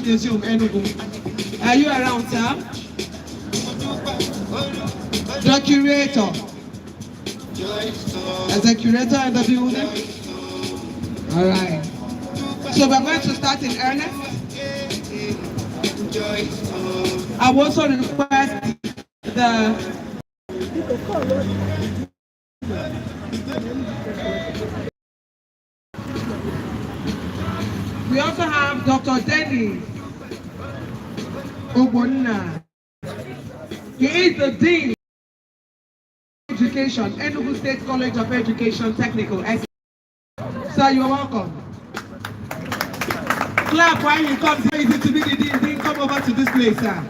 Museum, Enugu. Are you around, sir? The curator. As a curator in the building? All right. So we're going to start in earnest. I will also request the we also have Dr. Dennis Ogbonna. He is the Dean of Education, Enugu State College of Education, Technical Excellence. Sir, you're welcome. Clap while he comes. How is it to be the Dean? Dean, come over to this place, sir.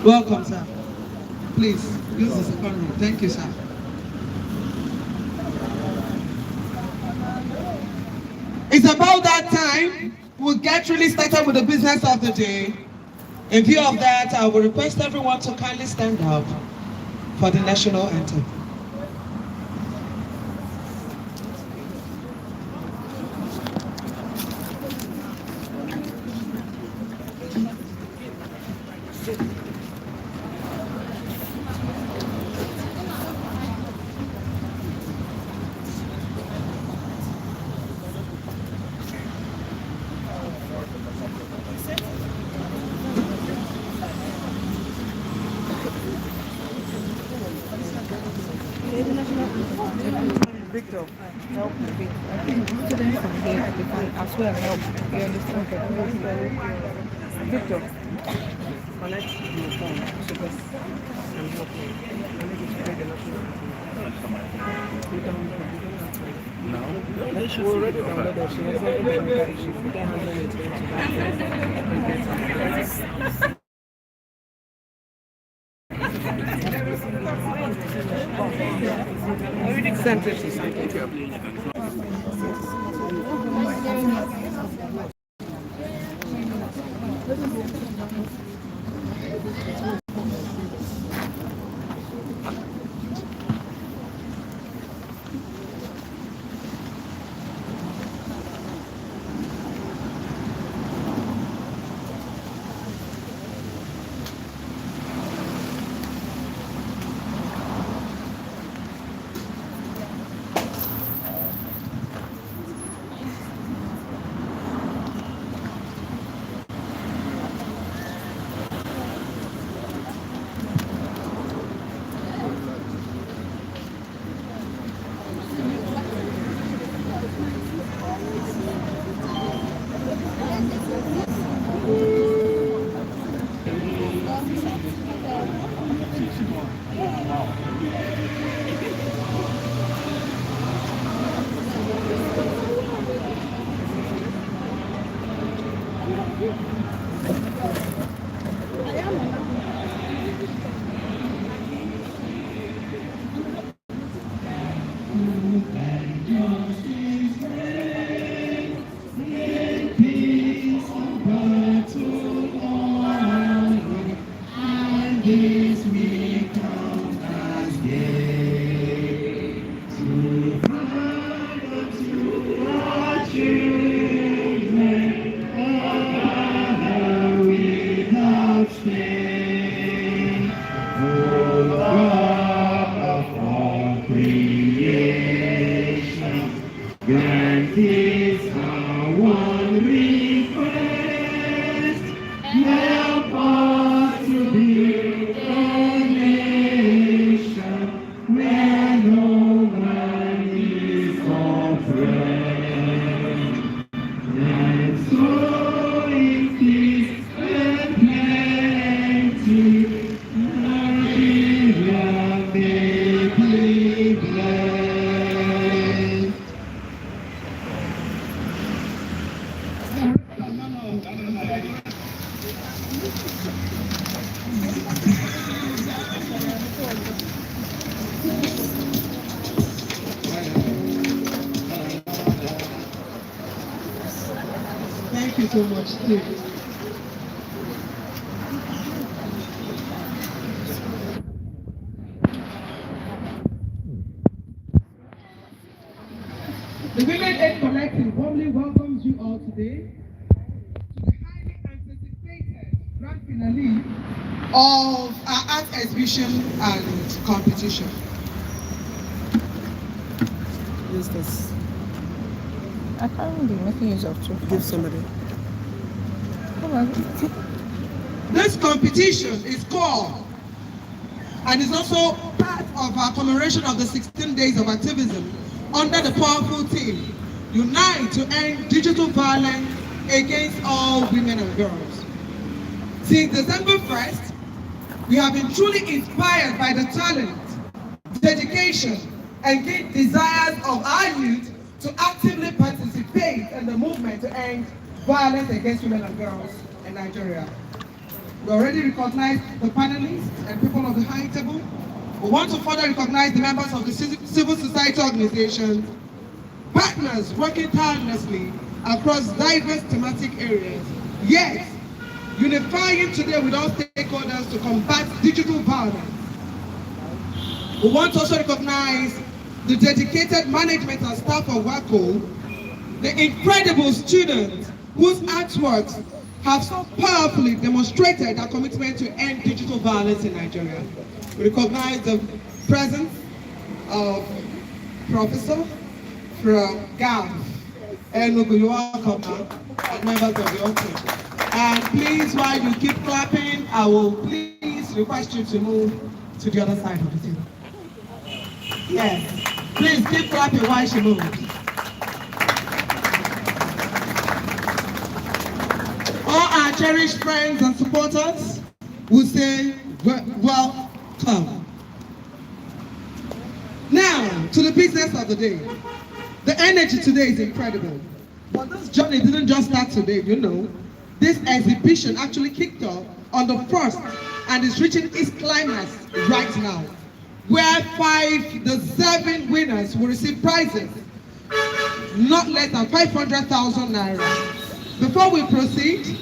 Welcome, sir. Please, use the second row. Thank you, sir. It's about that time we'll get really started with the business of the day. In view of that, I will request everyone to kindly stand up for the national anthem. Victor, help me. Students from here, as well help. You understand? Victor, connect your phone to this and help me. I need you to read the national anthem. No? We already downloaded. She was already downloaded. She put her hand on it. Sent it. Thank you so much, too. The Women Aid Collective warmly welcomes you all today to the highly anticipated grand finale of our art exhibition and competition. Use this. I can't be making use of two. Give somebody. This competition is called and is also part of our commemoration of the 16 days of activism under the powerful theme, Unite to End Digital Violence Against All Women and Girls. Since December 1st, we have been truly inspired by the talent, dedication, and great desires of our youth to actively participate in the movement to end violence against women and girls in Nigeria. We already recognized the panelists and people of the high table. We want to further recognize the members of the civil society organizations, partners working tirelessly across diverse thematic areas, yet unifying today with all stakeholders to combat digital violence. We want to also recognize the dedicated management and staff of WACOL, the incredible students whose artworks have so powerfully demonstrated our commitment to end digital violence in Nigeria. We recognize the presence of Professor from Enugu, you are welcome now, and members of your team. And please, while you keep clapping, I will please request you to move to the other side of the table. Yes, please keep clapping while she moves. All our cherished friends and supporters will say, welcome. Now, to the business of the day. The energy today is incredible. But this journey didn't just start today, you know. This exhibition actually kicked off on the 1st and is reaching its climax right now, where the 7 winners will receive prizes, not less than 500,000 naira. Before we proceed,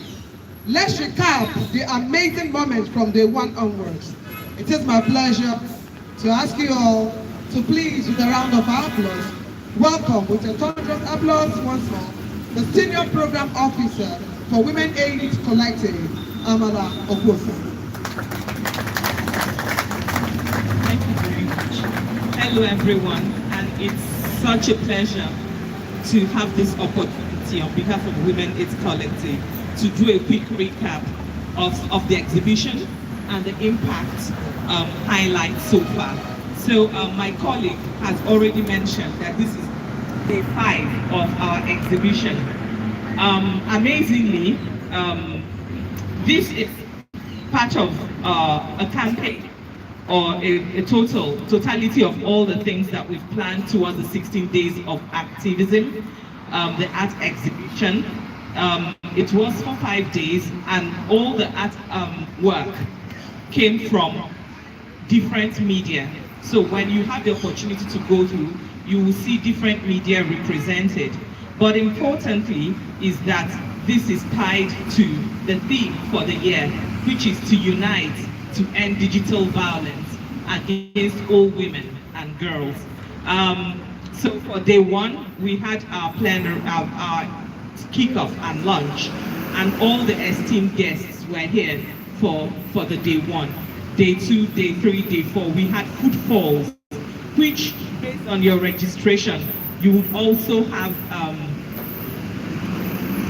let's recap the amazing moments from day 1 onwards. It is my pleasure to ask you all to please, with a round of applause, welcome with a thunderous applause once more, the Senior Program Officer for Women Aid Collective, Amala Okosa. Thank you very much. Hello everyone, and it's such a pleasure to have this opportunity on behalf of Women Aid Collective to do a quick recap of the exhibition and the impact highlights so far. So my colleague has already mentioned that this is day 5 of our exhibition. Amazingly, this is part of a campaign or a totality of all the things that we've planned towards the 16 days of activism, the art exhibition. It was for 5 days, and all the art work came from different media. So when you have the opportunity to go through, you will see different media represented. But importantly is that this is tied to the theme for the year, which is to unite to end digital violence against all women and girls. So for day 1, we had our plenary, our kickoff and lunch, and all the esteemed guests were here for the day 1. Day 2, day 3, day 4, we had footfalls, which based on your registration, you would also have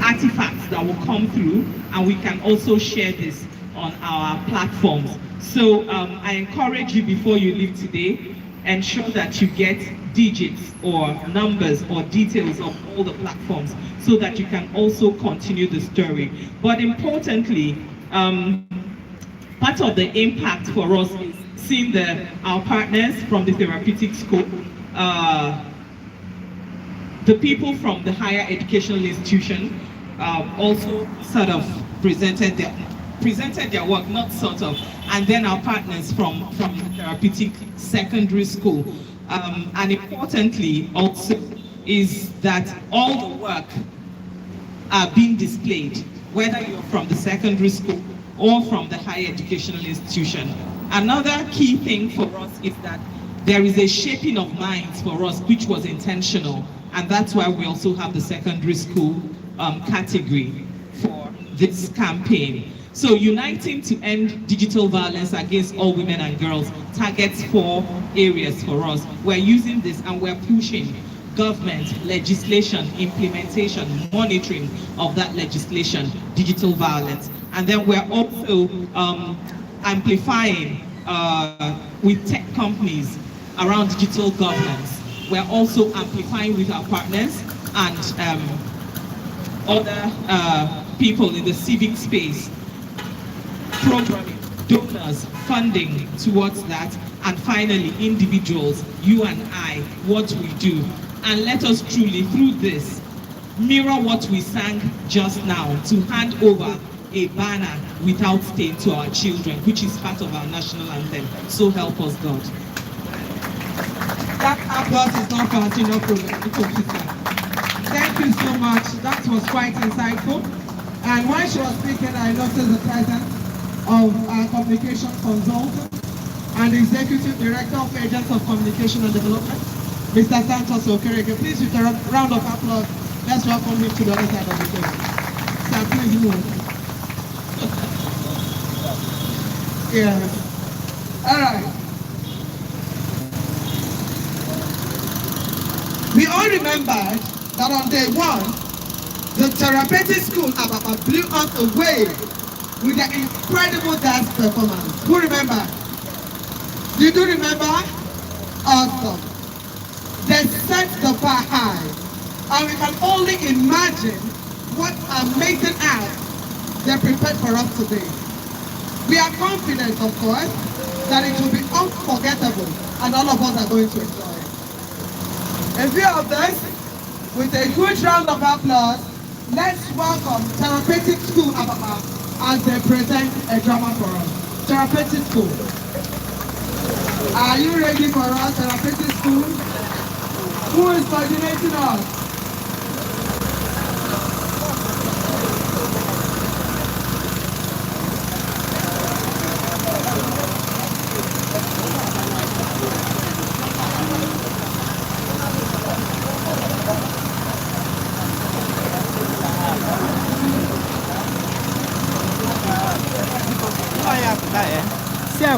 artifacts that will come through, and we can also share this on our platforms. So I encourage you, before you leave today, ensure that you get digits or numbers or details of all the platforms so that you can also continue the story. But importantly, part of the impact for us is seeing our partners from the therapeutic scope, the people from the higher educational institution also sort of presented their work, not sort of, and then our partners from the therapeutic secondary school. And importantly also is that all the work are being displayed, whether you're from the secondary school or from the higher educational institution. Another key thing for us is that there is a shaping of minds for us, which was intentional. And that's why we also have the secondary school category for this campaign. So uniting to end digital violence against all women and girls targets 4 areas for us. We're using this and we're pushing government, legislation, implementation, monitoring of that legislation, digital violence. And then we're also amplifying with tech companies around digital governance. We're also amplifying with our partners and other people in the civic space, programming, donors, funding towards that, and finally individuals, you and I, what we do. And let us truly, through this, mirror what we sang just now, to hand over a banner without stain to our children, which is part of our national anthem. So help us God. That applause is not for Latino program. Thank you so much. That was quite insightful. And while she was speaking, I noticed the presence of our communication consultant and the Executive Director of Agents of Communication and Development, Mr. Santos Okereke. Please, with a round of applause, let's welcome him to the other side of the table. Sir, please move. Yes. All right. We all remembered that on day 1, the therapeutic school Ababa blew us away with their incredible dance performance. Who remember? You do remember? Awesome. They set the bar high, and we can only imagine what amazing acts they prepared for us today. We are confident, of course, that it will be unforgettable, and all of us are going to enjoy it. In view of this, with a huge round of applause, let's welcome Therapeutic School Ababa as they present a drama for us. Therapeutic School. Are you ready for us, Therapeutic School? Who is coordinating us?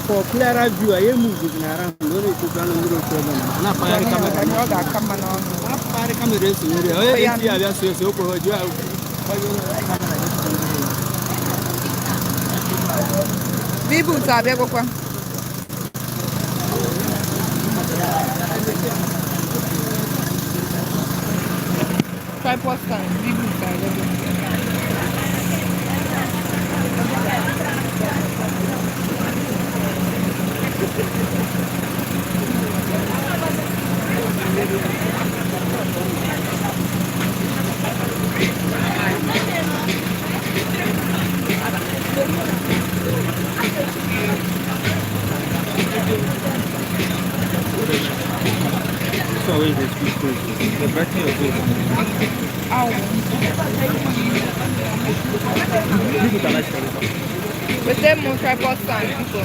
For clearer view, I am moving around. Only to run a little problem. Not fire camera. Not fire cameras. I just say so for you. Bibu sabe kwa. Tripod stand. Bibu sabe. So is this the birthday of this? With them more tripod stand people.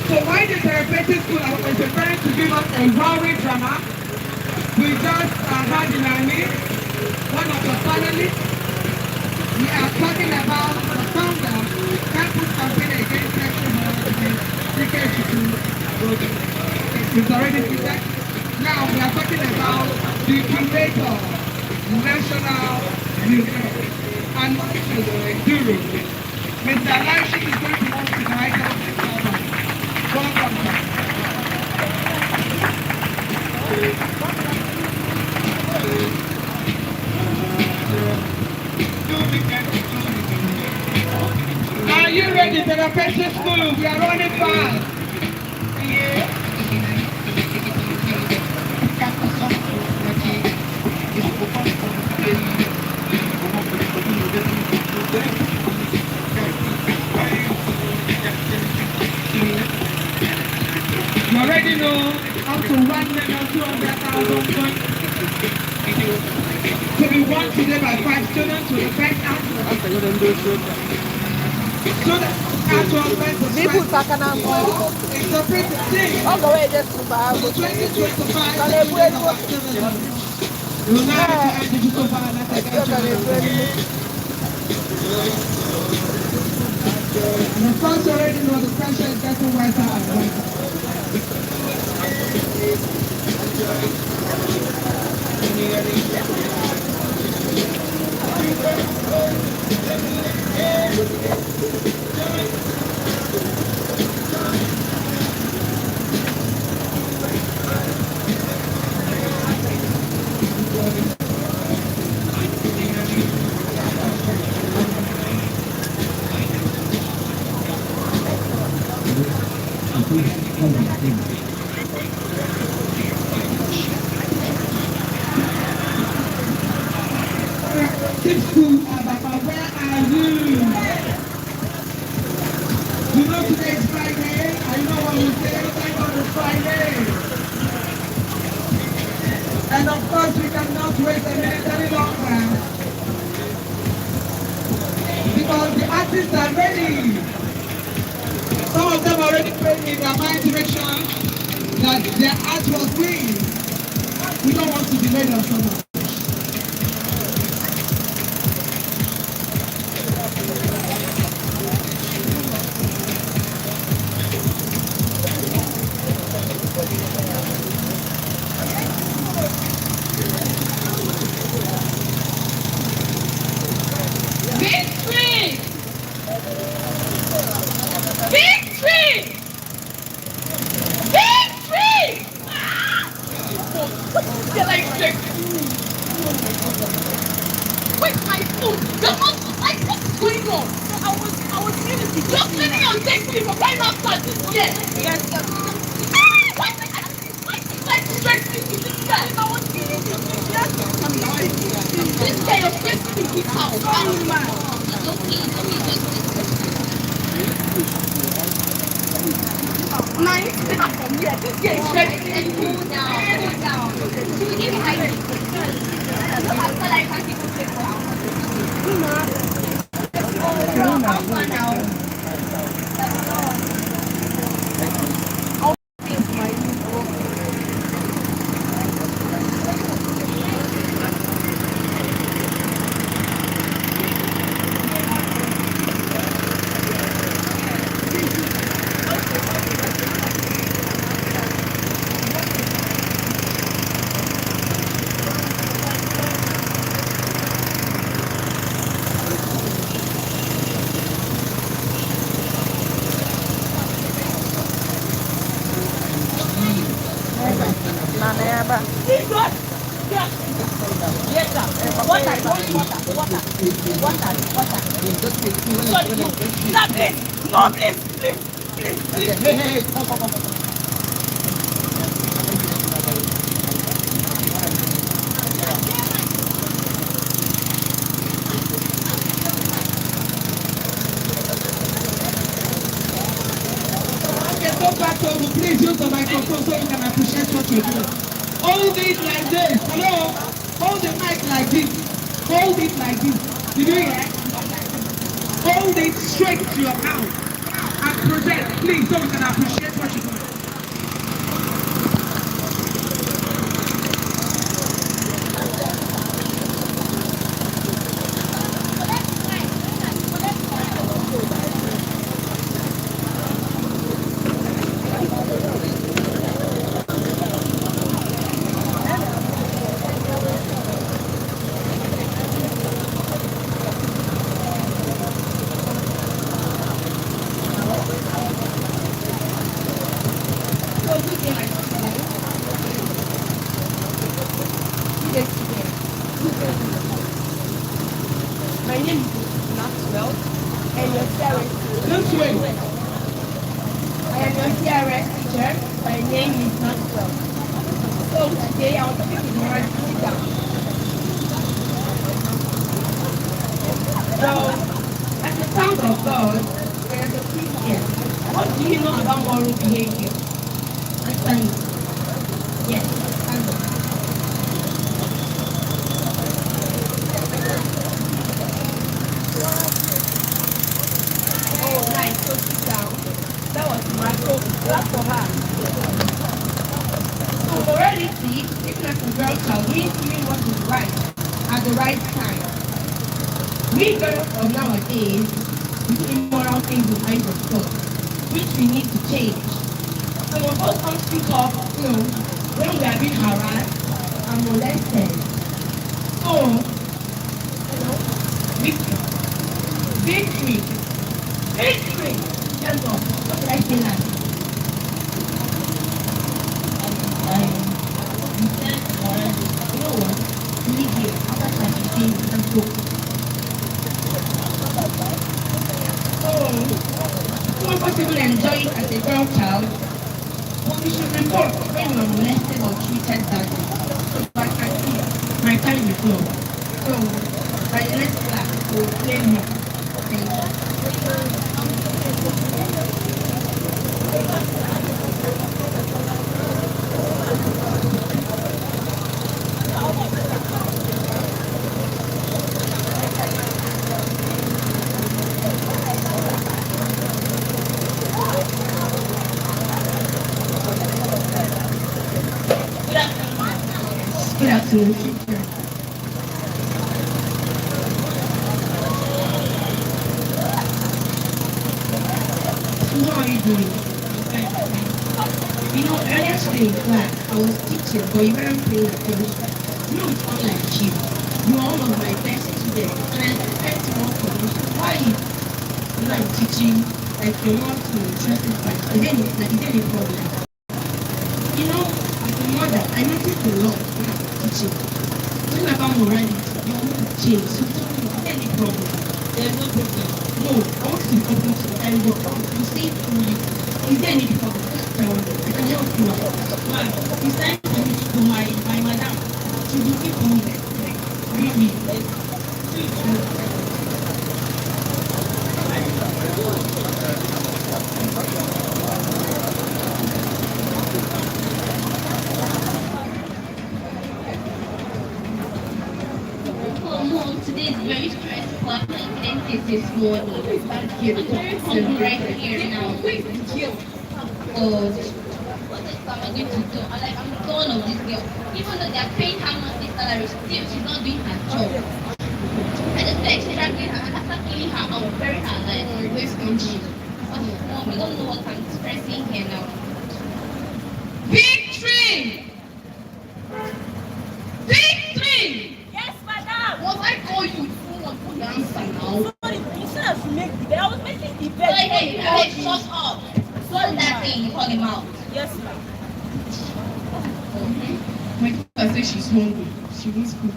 So why the therapeutic school is preparing to give us a Huawei drama? We just had in our midst one of the panelists. We are talking about the founder, campus campaign against sexual harassment, it's already seated. Now we are talking about the curator, National Museum, and Enugu. Mr. Lashi is going to want to write down the cover. Welcome. Are you ready to the precious school? We are running fast. Yeah. To be won today by 5 students with the best outcome. So that outcome meant to People strike talking about or interpret the thing. all the way just to buy. The 2025 Can they Secretary put of Activism. We will now need to end digital violence against children. And of course, you already know the pressure is getting wiser and wiser. Papa, where are you? You know today is Friday, and you know what we say, thank God it's Friday. And of course, we cannot wait a minute any longer. Because the artists are ready. Some of them are already praying in their mind to make sure that their artwork wins. We don't want to delay them so much. Victory! Victory! Victory! Get like straight. Where's my phone? You're not like what's going on? I was really just living on taking for right outside. Yes. Why like straight into this guy? I was feeling this guy of stressing in his house. Oh man. Nice. Yeah, this guy is stressing and cool down. So we can hide it. Look how far I can people take now. Please use the microphone so you can appreciate what you're doing. Hold it like this. Hello? Hold the mic like this. Hold it like this. Did you hear? Hold it straight to your mouth and project, please, so we can appreciate what you're doing. My name is Maxwell, and your CRS. This way. I am your CRS teacher. My name is Maxwell. So today I want to pick the moral sit down. So, as a child of God, and as a Christian, what do you know about moral behavior? Answer me. Yes, answer. see, even as a girl child, we doing what is right at the right time. We girls of nowadays, we do immoral things in eyes of God, which we need to change. Some of us don't speak up, when we are being harassed and molested. So, victory. Victory. Victory. Yes, God. What did I say that? You said already. You know what? Leave here. After 30 days, let's go. So, some of us even enjoy it as a girl child, but we should report when you are molested or treated badly. So I can see my time is low. So, by the next class, we'll play more. Thank you. Good afternoon, teacher. So how are you doing? Earlier today in class, I was teaching, but you weren't paying attention. It's not like you. You are one of my best students, and I expect more from you. Why are you? I'm teaching, like you're not interested by it. Is there any problem? As a mother, I noticed a lot when I was teaching. Talking about morality, your mood changed. So tell me, is there any problem? There's no problem. No, I want to be open to the end of you see it through you. Is there any problem? Just tell me. I can help you out. Man, it's time for me to go my madam. She's looking for me. Really? Today is very stressful. I didn't take this morning. Thank you. I'm right here now. Oh, what is Tamar going to do? I'm done of this girl. Even though they are paying her monthly salary, still she's not doing her job. I just feel like she's dragging her and after killing her, I will bury her alive in this country. Mom, you don't know what I'm expressing here now. Victory! Victory! Yes, madam. Was I call you? Someone put the answer now. Sorry, instead of make the bed, I was making the bed. Hey, shut up. What's that thing you call him out? Yes, ma'am. My daughter says she's hungry. She wants food.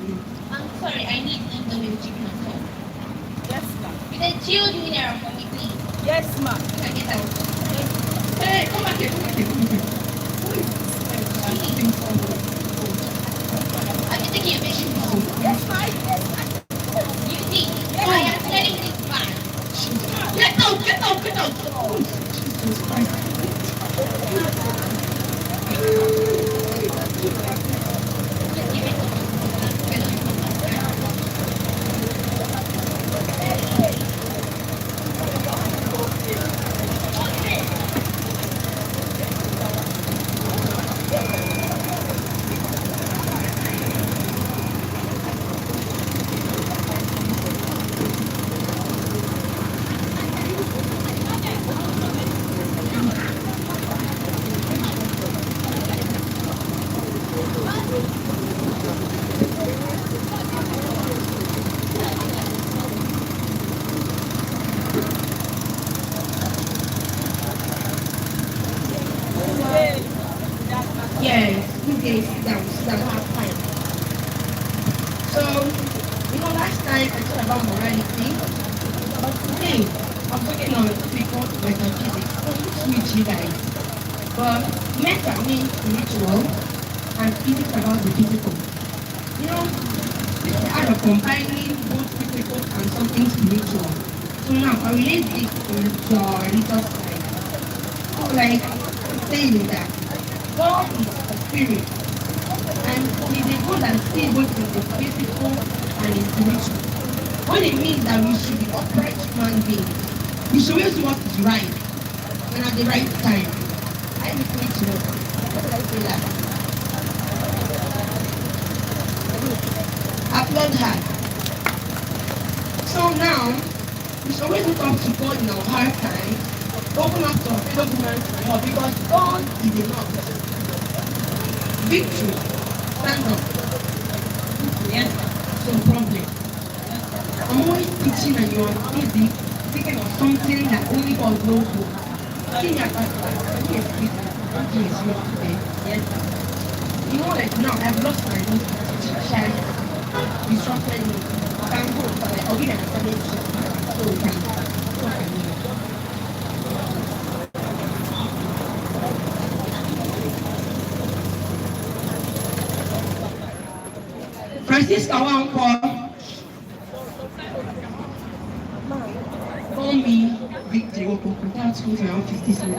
I'm sorry, I need indomie with chicken on top. Yes, ma'am. With a chilled mineral for me, please. Yes, ma'am. Can I get that? Hey, come back here. Who is this? Are you taking a patient home? Yes, ma'am. Yes, ma'am. You see, I am telling this man. Get out! Oh, Jesus Christ. Just give it to me. Yes, okay, sit down, have time. So, last time I talked about morality, but today I'm talking on a topic called metaphysics. Switch you guys. But meta means spiritual and physics about the physical. This is the art of combining both physical and something spiritual. So now I relate this to your religious side. So like saying that God is a spirit, and He is a God that sees both in the physical and in spiritual. What it means that we should be upright human beings. We should always do what is right and at the right time. I listening to what did I say that? God had. So now, we should always look up to God in our hard times, open up to our fellow humans for help, because God is enough. Victory. Stand up. Yes, some problem. I'm always teaching and you are busy thinking of something that only God knows. See me at that time. Something is wrong today. Yes. You know, like now I've lost my nose. Child instructed me. I can go, but like, I'll give an assignment so we can talk and meet. Française Kawankwo. Call me Victor Woko. Without school around 50 seconds.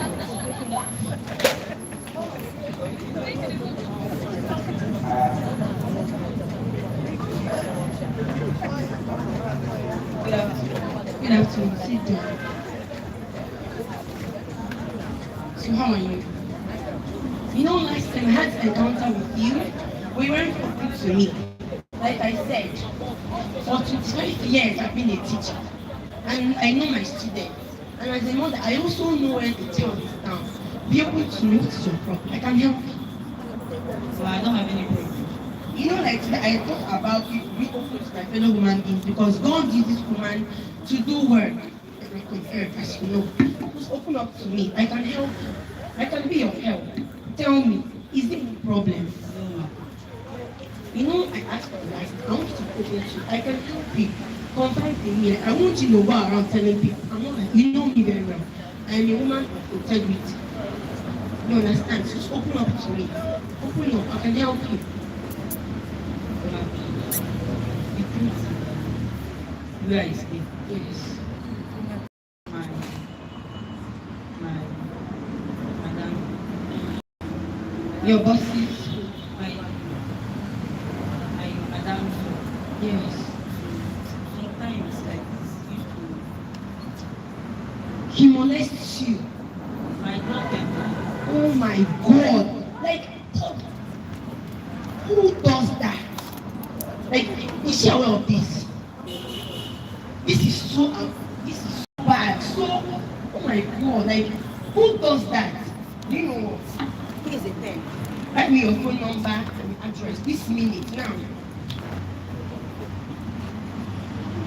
Good afternoon. Sit down. So how are you? You know, last time I had an encounter with you, we weren't talking to me. Like I said, for 25 years I've been a teacher. And I know my students. And as a mother, I also know when the child is down. Be able to know what is your problem. I can help you. So I don't have any problem. You know, like today, I thought about it, be open to my fellow human beings, because God uses woman to do work on earth, as you know. Just open up to me. I can help you. I can be of help. Tell me, is there any problem? You know, I asked for advice. I want you to put it to. I can help you. Confide in me. I want you to go around telling people. I'm not like, you know me very well. I'm a woman of integrity. You understand? So just open up to me. Open up. I can help you. Where is it? Yes. Madam. Your bosses. Madam. Yes. Sometimes like this he molests you. My daughter. Oh my God. Like, who does that? Like, is she aware of this? This is so bad. So, oh my God, like, who does that? Do you know what? Here's a pen. Write me your phone number and address this minute now.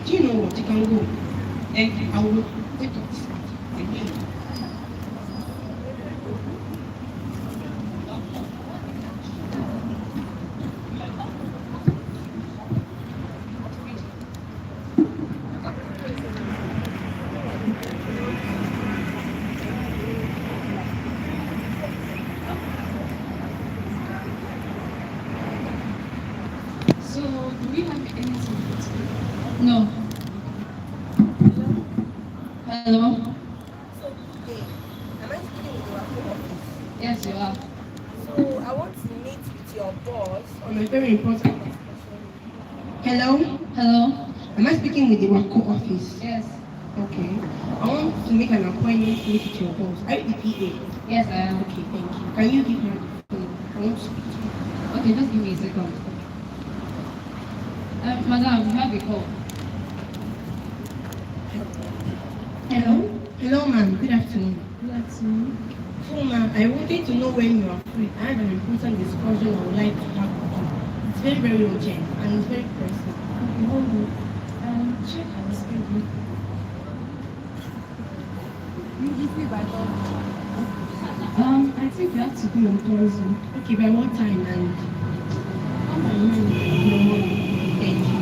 Do you know what? You can go. And I will take up this again. No. Hello? Am I speaking with WACOL? Yes, you are. So I want to meet with your boss On a very important discussion. Hello? Hello? Am I speaking with the WACOL office? Yes. Okay. I want to make an appointment to meet with your boss. Are you the PA? Yes, I am. Okay, thank you. Can you give me the phone? I want to speak to you. Okay, just give me a second. Madam, you have a call. Hello? Hello, ma'am. Good afternoon. Good afternoon. So, ma'am, I wanted to know when you are free. I have an important discussion I would like to have with you. It's very, very urgent and it's very pressing. Okay, hold on. Check our schedule. You give me by Thursday. I think you have to be on Thursday. Okay, by what time? And thank you.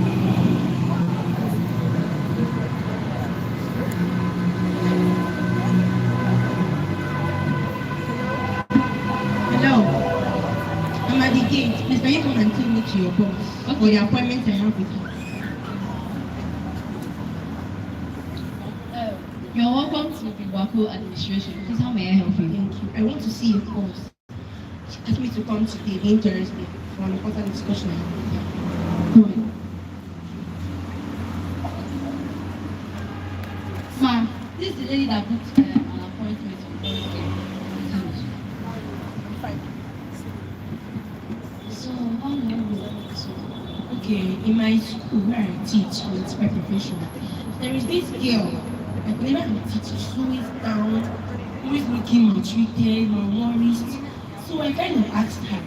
Hello. I'm at the gate. Please, can you come and take me to your boss for the appointment I have with you? You're welcome to the WACOL administration. Please, how may I help you? Thank you. I want to see your boss. She asked me to come today, being Thursday, for an important discussion I have with her. Come on. Ma'am, this is the lady that booked an appointment for Thursday. Fine. So, how long will that be? Okay, Okay, in my school where I teach with my profession, there is this girl, like whenever I teach, she's always down, always looking maltreated, malnourished. So I kind of asked her,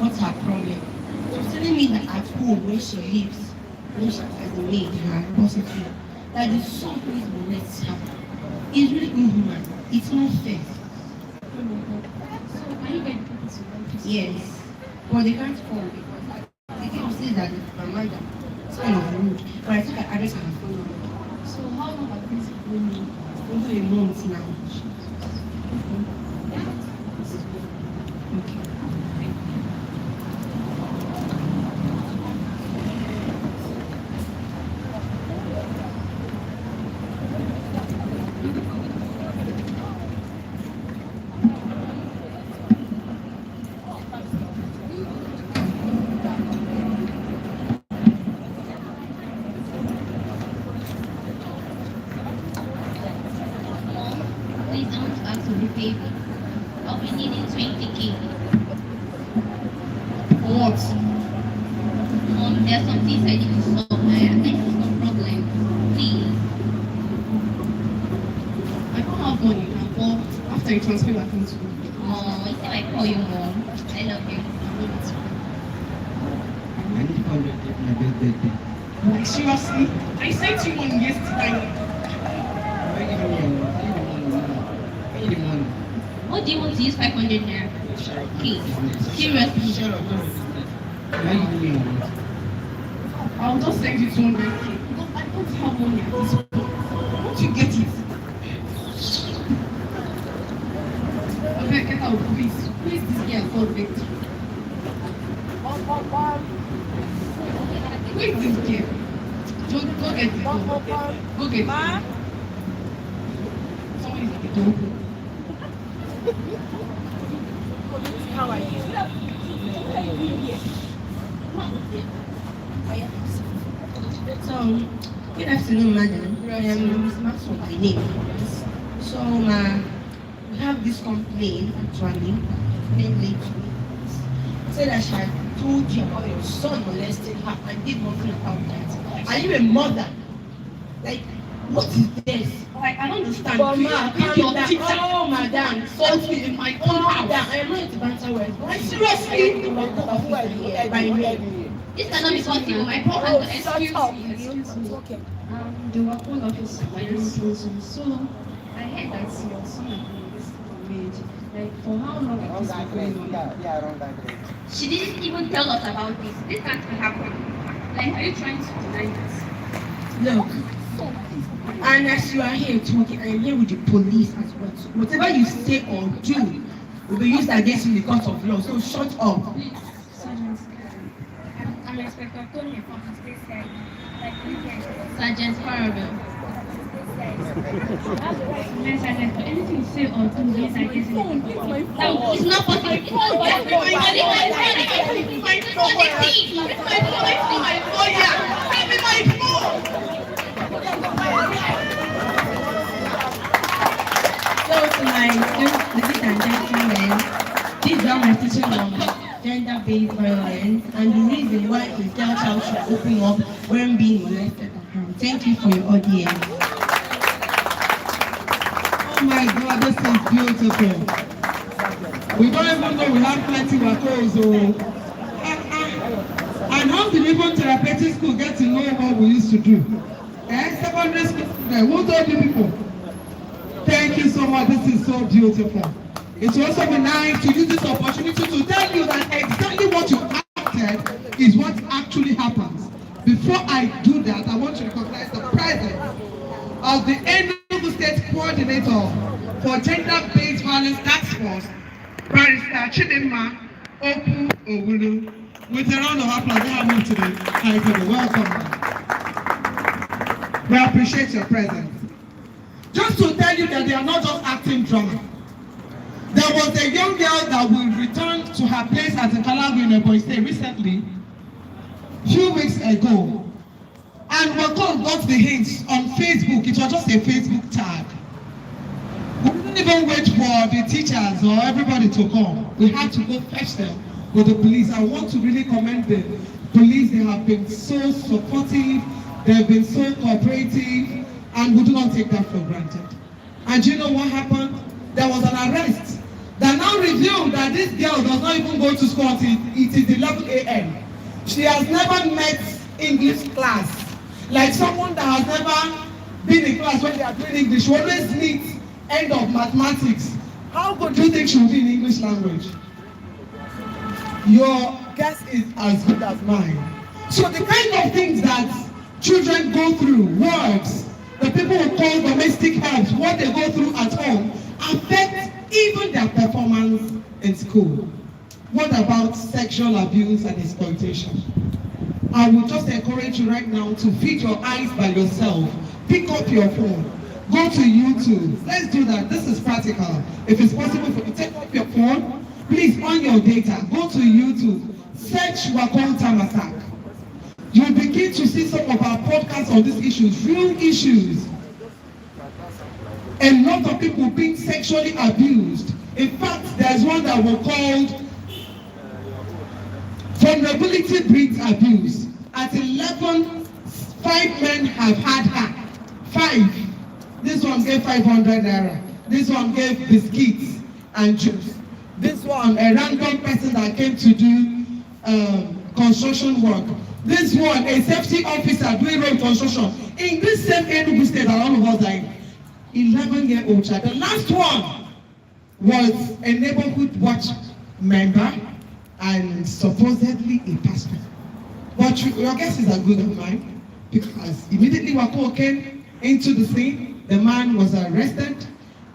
what's her problem? She was telling me that at home where she lives, when she has a maid, her prostitute, that the son always molests her. It's really inhuman. It's not fair. So are you going to put this in? Yes, but they can't call because the girl says that my mother is kind of rude. But I took her address and her phone number. So how long have things been going on? Over a month now. Okay. Please, I want to ask you a favor. I'll be needing 20K. What? There's some things I need to solve. I have some problem. Please. I don't have money now, but after you transfer back into me. You say I call you mom. I love you. I need to call my birthday. Like seriously? I sent you one yesterday. Why give me a money? I need the money. What do you want to use 500 naira? Please. Seriously. Shut up, why give me a money? I'll just send you 200K. Because I don't have money at this point. Won't you get it? Okay, get out, please. Please, this girl called Victor. Who is this girl? Go get it. Go get it. Someone is at the door. How are you? So, good afternoon, madam. I am Miss Maxwell by name. So, we have this complaint actually, mainly said that she had told you about your son molested her and did nothing about that. Are you a mother? Like, what is this? Like, I don't understand. But You ma, pick your calm teacher. down. Oh, madam, insult me in my own house. I am not into banter words. But seriously, by me. This cannot be possible. My phone has to excuse me. Excuse me. Okay. The WACOL officer, my name is Française. So, I heard that your son has been in this community. Like, for how long has this been going on? She didn't even tell us about this. This can't be happening. Like, are you trying to deny this? Look, and as you are here talking, I am here with the police as well. So whatever you say or do will be used against you in the court of law. So shut up. Please, Sergeant, I'm Inspector Tony from the state side. Sergeant Farabel. Yes, Sergeant, anything you say or do is against me. No, it's not possible. It's not possible. So tonight, ladies and gentlemen, this is my teaching on gender-based violence and the reason why a girl child should open up when being molested and harmed. Thank you for your audience. Oh my God, this is beautiful. We don't even know we have plenty WACOLs. And how did even therapeutic school get to know what we used to do? Secondary school, who told you people? Thank you so much. This is so beautiful. It will also be nice to use this opportunity to tell you that exactly what you acted is what actually happens. Before I do that, I want to recognize the presence of the Enugu State Coordinator for Gender-Based Violence Task Force, Barrister Chidinma Opu Owulu. With a round of applause, we have moved to the high table. Welcome. We appreciate your presence. Just to tell you that they are not just acting drama. There was a young girl that will return to her place at the Calabu in Ebonyi State recently, few weeks ago, and WACOL got the hints on Facebook. It was just a Facebook tag. We didn't even wait for the teachers or everybody to come. We had to go fetch them with the police. I want to really commend the police. They have been so supportive, they have been so cooperative, and we do not take that for granted. And you know what happened? There was an arrest that now revealed that this girl does not even go to school until it is 11 a.m. She has never met English class. Like someone that has never been in class when they are doing English, she always meets end of mathematics. How good do you think she will be in English language? Your guess is as good as mine. So the kind of things that children go through, words, the people who call domestic help, what they go through at home, affect even their performance in school. What about sexual abuse and exploitation? I will just encourage you right now to feed your eyes by yourself. Pick up your phone. Go to YouTube. Let's do that. This is practical. If it's possible for you, take up your phone. Please, on your data, go to YouTube. Search WACOL Tamar. You'll begin to see some of our podcasts on these issues, real issues. A lot of people being sexually abused. In fact, there's one that was called vulnerability breeds abuse. At 11, 5 men have had her. 5. This one gave 500 naira. This one gave biscuits and juice. This one, a random person that came to do construction work. This one, a safety officer doing road construction. In this same Enugu state that all of us are in. 11-year-old child. The last one was a neighborhood watch member and supposedly a pastor. But your guess is as good as mine, because immediately WACOL came into the scene, the man was arrested,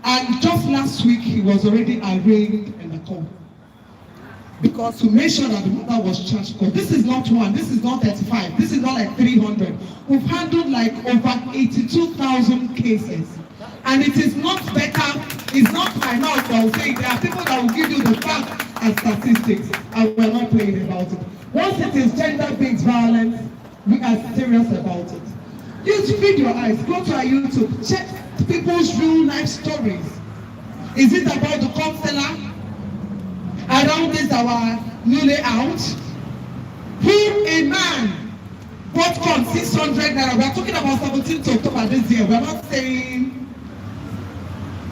and just last week he was already arraigned in the court. Because to make sure that the mother was charged, because this is not one, this is not 35, this is not like 300. We've handled like over 82,000 cases. And it is not better, it's not my mouth that will say, there are people that will give you the facts and statistics, and we're not playing about it. Once it is gender-based violence, we are serious about it. You feed your eyes, go to our YouTube, check people's real life stories. Is it about the counselor around this our new layout? Who a man bought corn 600 naira. We are talking about 17th October this year. We are not saying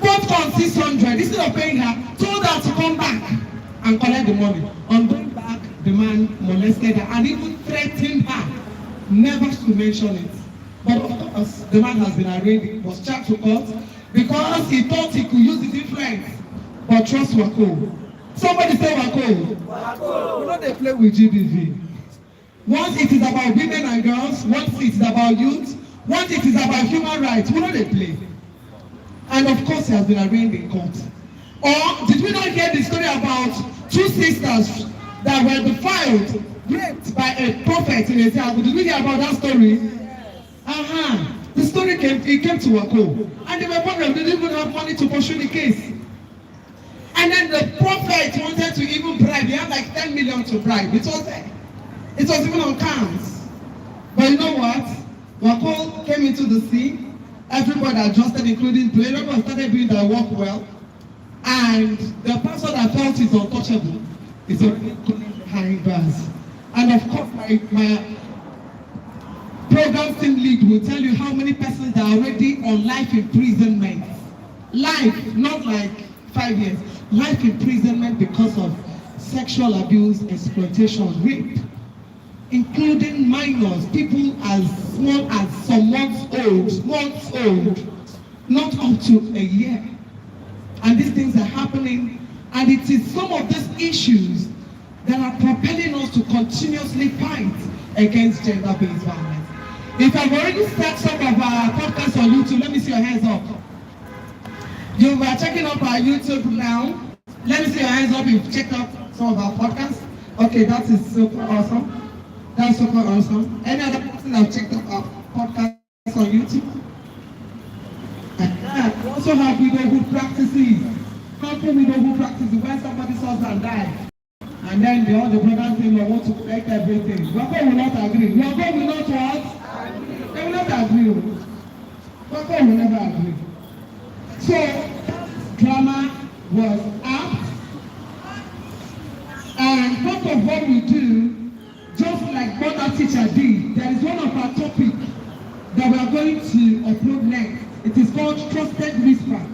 bought corn 600 instead of paying her, told her to come back and collect the money. On going back, the man molested her and even threatened her never to mention it. But of course, the man has been arraigned, was charged to court because he thought he could use his influence. But trust WACOL. Somebody say WACOL. WACOL. We know they play with GBV. Once it is about women and girls, once it is about youth, once it is about human rights, we know they play. And of course, he has been arraigned in court. Or did we not hear the story about 2 sisters that were defiled, raped by a prophet in Israel? Did we hear about that story? The story came to WACOL. And they were wondering, they didn't even have money to pursue the case. And then the prophet wanted to even bribe. He had like 10 million to bribe. It was even on cams. But you know what? WACOL came into the scene. Everybody adjusted, including Play. Everyone started doing their work well. And the person that felt is untouchable is already going behind bars. And of course, my program team lead will tell you how many persons are already on life imprisonment. Life, not like 5 years. Life imprisonment because of sexual abuse, exploitation, rape, including minors, people as small as some months old, not up to a year. And these things are happening, and it is some of these issues that are propelling us to continuously fight against gender-based violence. If I've already started some of our podcasts on YouTube, let me see your hands up. You are checking up our YouTube now. Let me see your hands up if you've checked out some of our podcasts. Okay, that is super awesome. That's super awesome. Any other person that have checked out our podcasts on YouTube? We also have widowhood practices. How can widowhood practices when somebody's husband died? And then all the brothers in law want to collect everything. WACOL will not agree. WACOL will not what? They will not agree. WACOL will never agree. So, drama was apt, and explode next. It is called Trusted Whisper.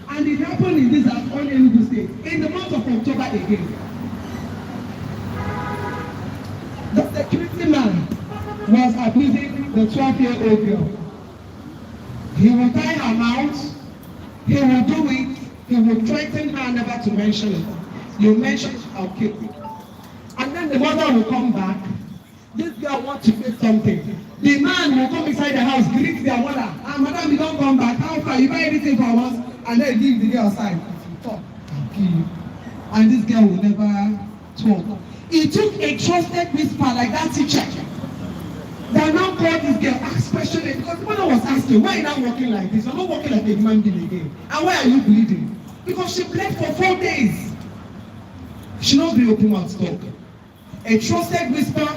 And it happened in this own Enugu state in the month of October again. The security man was abusing the 12-year-old girl. He will tie her mouth, he will do it, he will threaten her never to mention it. You mention it, I'll kill you. And then the mother will come back. This girl wants to say something. The man will come inside the house, greet their mother. Madam, you don't come back. How far? You buy anything for us? And then leave the girl aside. If you talk, I'll kill you. And this girl will never talk. He took a trusted whisper like that teacher. That now called this girl, asked question because the mother was asking, why are you not walking like this? You're not walking like a human being again. And why are you bleeding? Because she bled for 4 days. She not be open mouth talk. A trusted whisper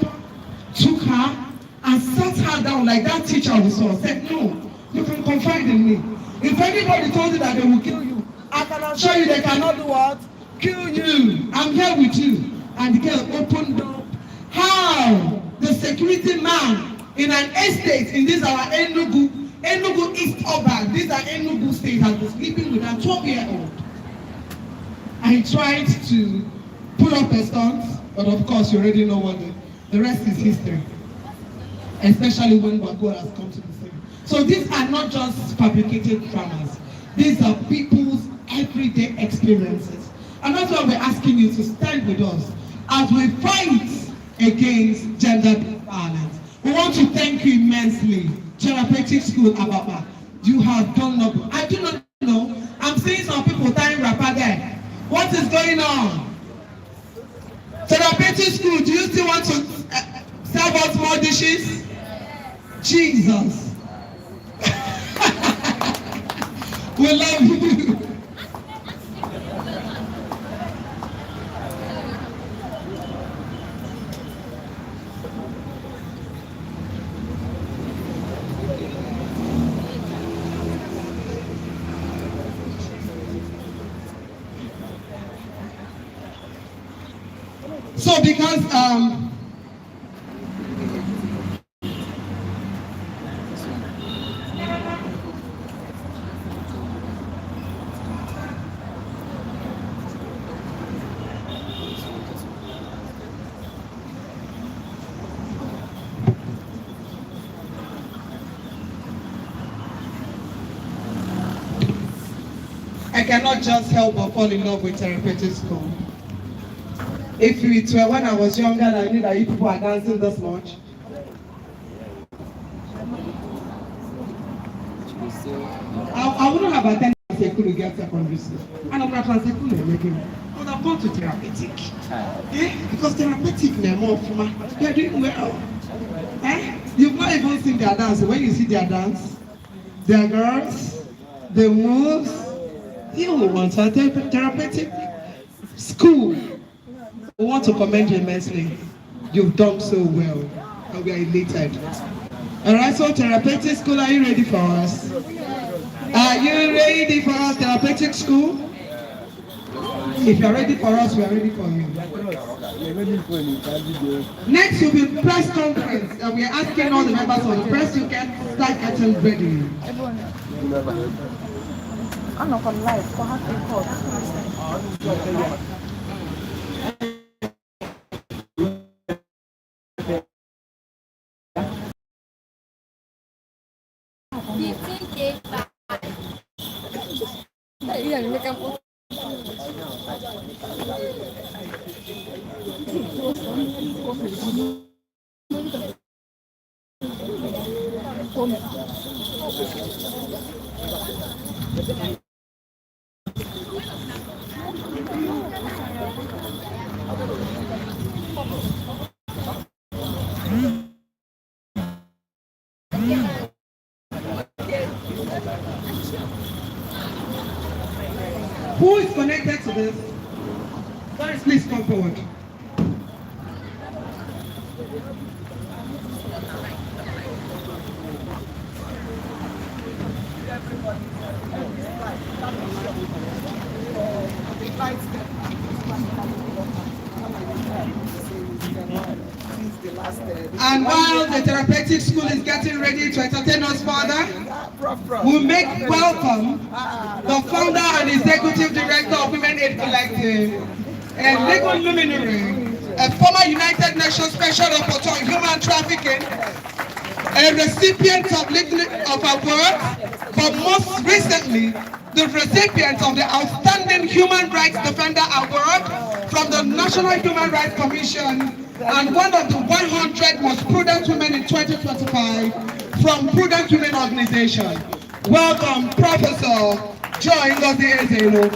took her and sat her down like that teacher we saw. Said, no, you can confide in me. If anybody told you that they will kill you, I can assure you they cannot do what? Kill you. I'm here with you. And the girl opened up. How? The security man in an estate in this our Enugu East Urban, this our Enugu state, has been sleeping with a 12-year-old. And he tried to pull up a stunt, but of course you already know what the rest is history. Especially when WACOL has come to the scene. So these are not just fabricated dramas. These are people's everyday experiences. And that's why we're asking you to stand with us as we fight against gender violence. We want to thank you immensely. Therapeutic School Ababa, you have done nothing. I do not know. I'm seeing some people tying wrapper there. What is going on? Therapeutic School, do you still want to serve us more dishes? Jesus. We love you. So because I cannot just help but fall in love with Therapeutic School. If it were when I was younger and I knew that you people are dancing this much. I wouldn't have attended Transekulu Girls Secondary School. And I'm not Transekulu again. I would have gone to Therapeutic. Because Therapeutic is more fun. They're doing well. You've not even seen their dance. When you see their dance, their girls, the moves, you will want to attend Therapeutic School. We want to commend you immensely. You've done so well, and we are elated. All right, so Therapeutic School, are you ready for us? Are you ready for us, Therapeutic School? If you are ready for us, we are ready for you. Next will be press conference, and we are asking all the members of the press to start getting ready. I'm not on live, so I have to record. Who is connected to this? Guys, please come forward. And while the therapeutic school is getting ready to entertain us further, we make welcome the founder and executive director of Women Aid Collective, a legal luminary, a former United Nations Special Rapporteur on Human Trafficking, a recipient of awards, but most recently, the recipient of the Outstanding Human Rights Defender Award from the National Human Rights Commission, and one of the 100 most prudent women in 2025 from Prudent Women Organization. Welcome, Professor Joy Ngozi Ezelo,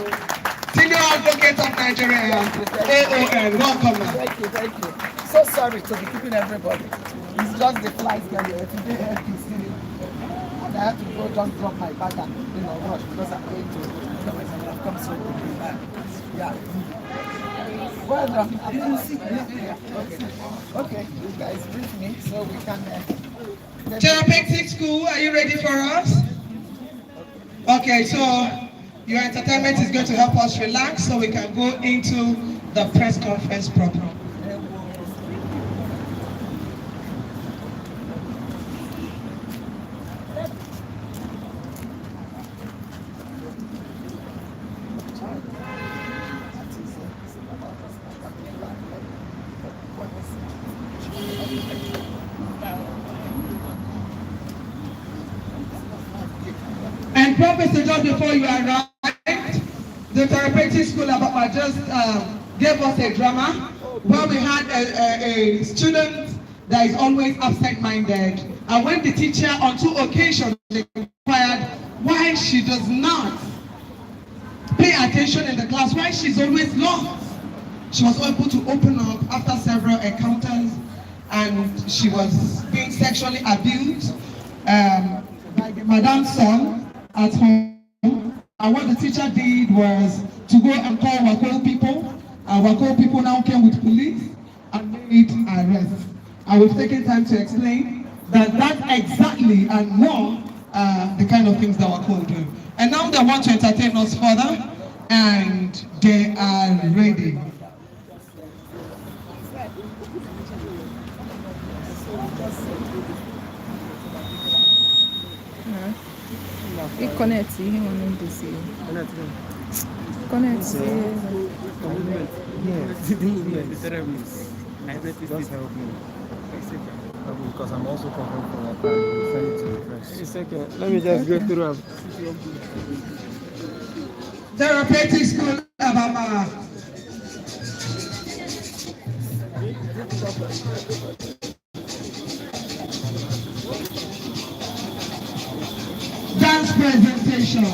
Senior Advocate of Nigeria, AON. Welcome, ma'am. Thank you. So sorry to be keeping everybody. It's just the flight today LPC. And I have to go just drop my bag and rush because I'm going to I've come so quickly back. Yeah. Well done. Okay, you guys brief me so we can Therapeutic school, are you ready for us? Okay, so your entertainment is going to help us relax so we can go into the press conference proper. And Professor, just before you arrived, the therapeutic school just gave us a drama where we had a student that is always absent-minded. And when the teacher on 2 occasions inquired why she does not pay attention in the class, why she's always lost, she was able to open up after several encounters, and she was being sexually abused by the madam's son at home. And what the teacher did was to go and call WACOL people. And WACOL people now came with police and made arrests. And we've taken time to explain that that's exactly and more the kind of things that WACOL do. And now they want to entertain us further, and they are ready. It connects him on this. Connects. Just help me. Because I'm also covering for that and we'll send it to the press. It's okay. Let me just go through. Therapeutic school, Ababa. Dance presentation.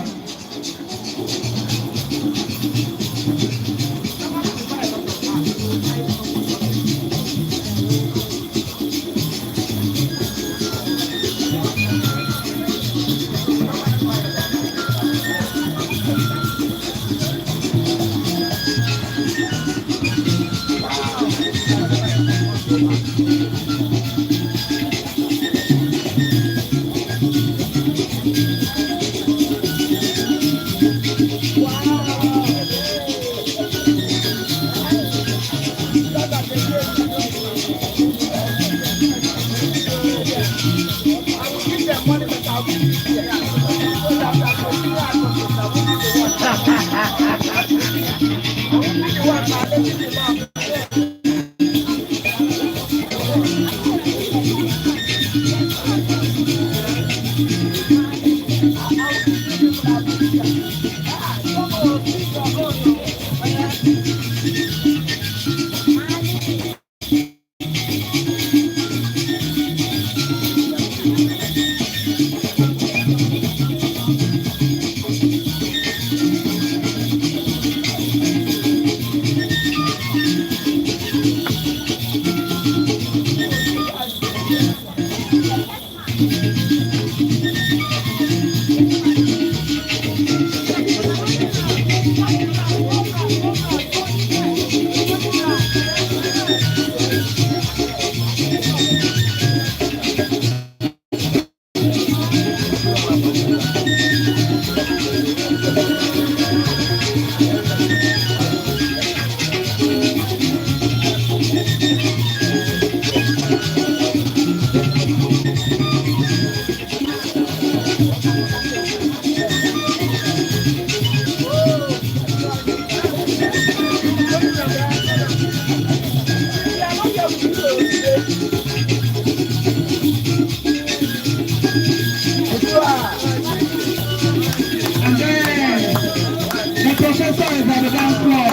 Professor is at the dance floor.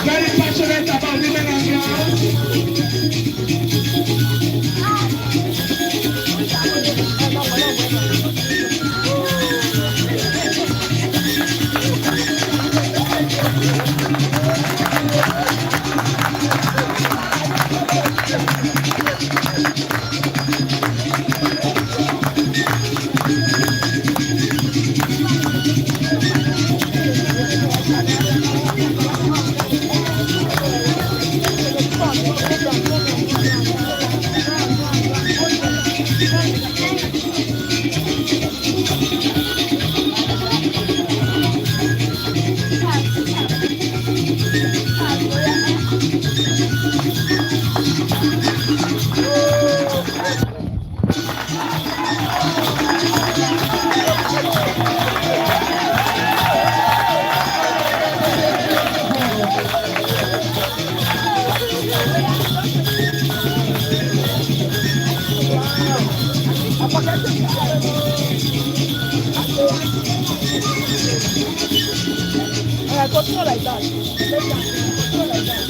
Very passionate about women and girls. Continue like that. Continue like that.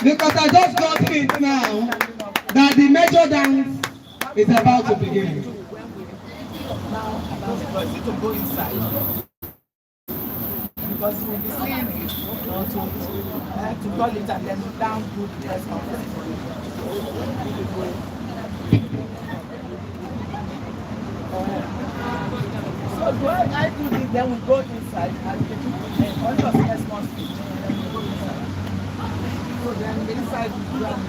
Because I just got it now that the major dance is about to begin. To go inside. Because we'll be seeing it, to call it and then down to the press conference. So do I do this, then we go inside and all of us must be. So then the inside is done.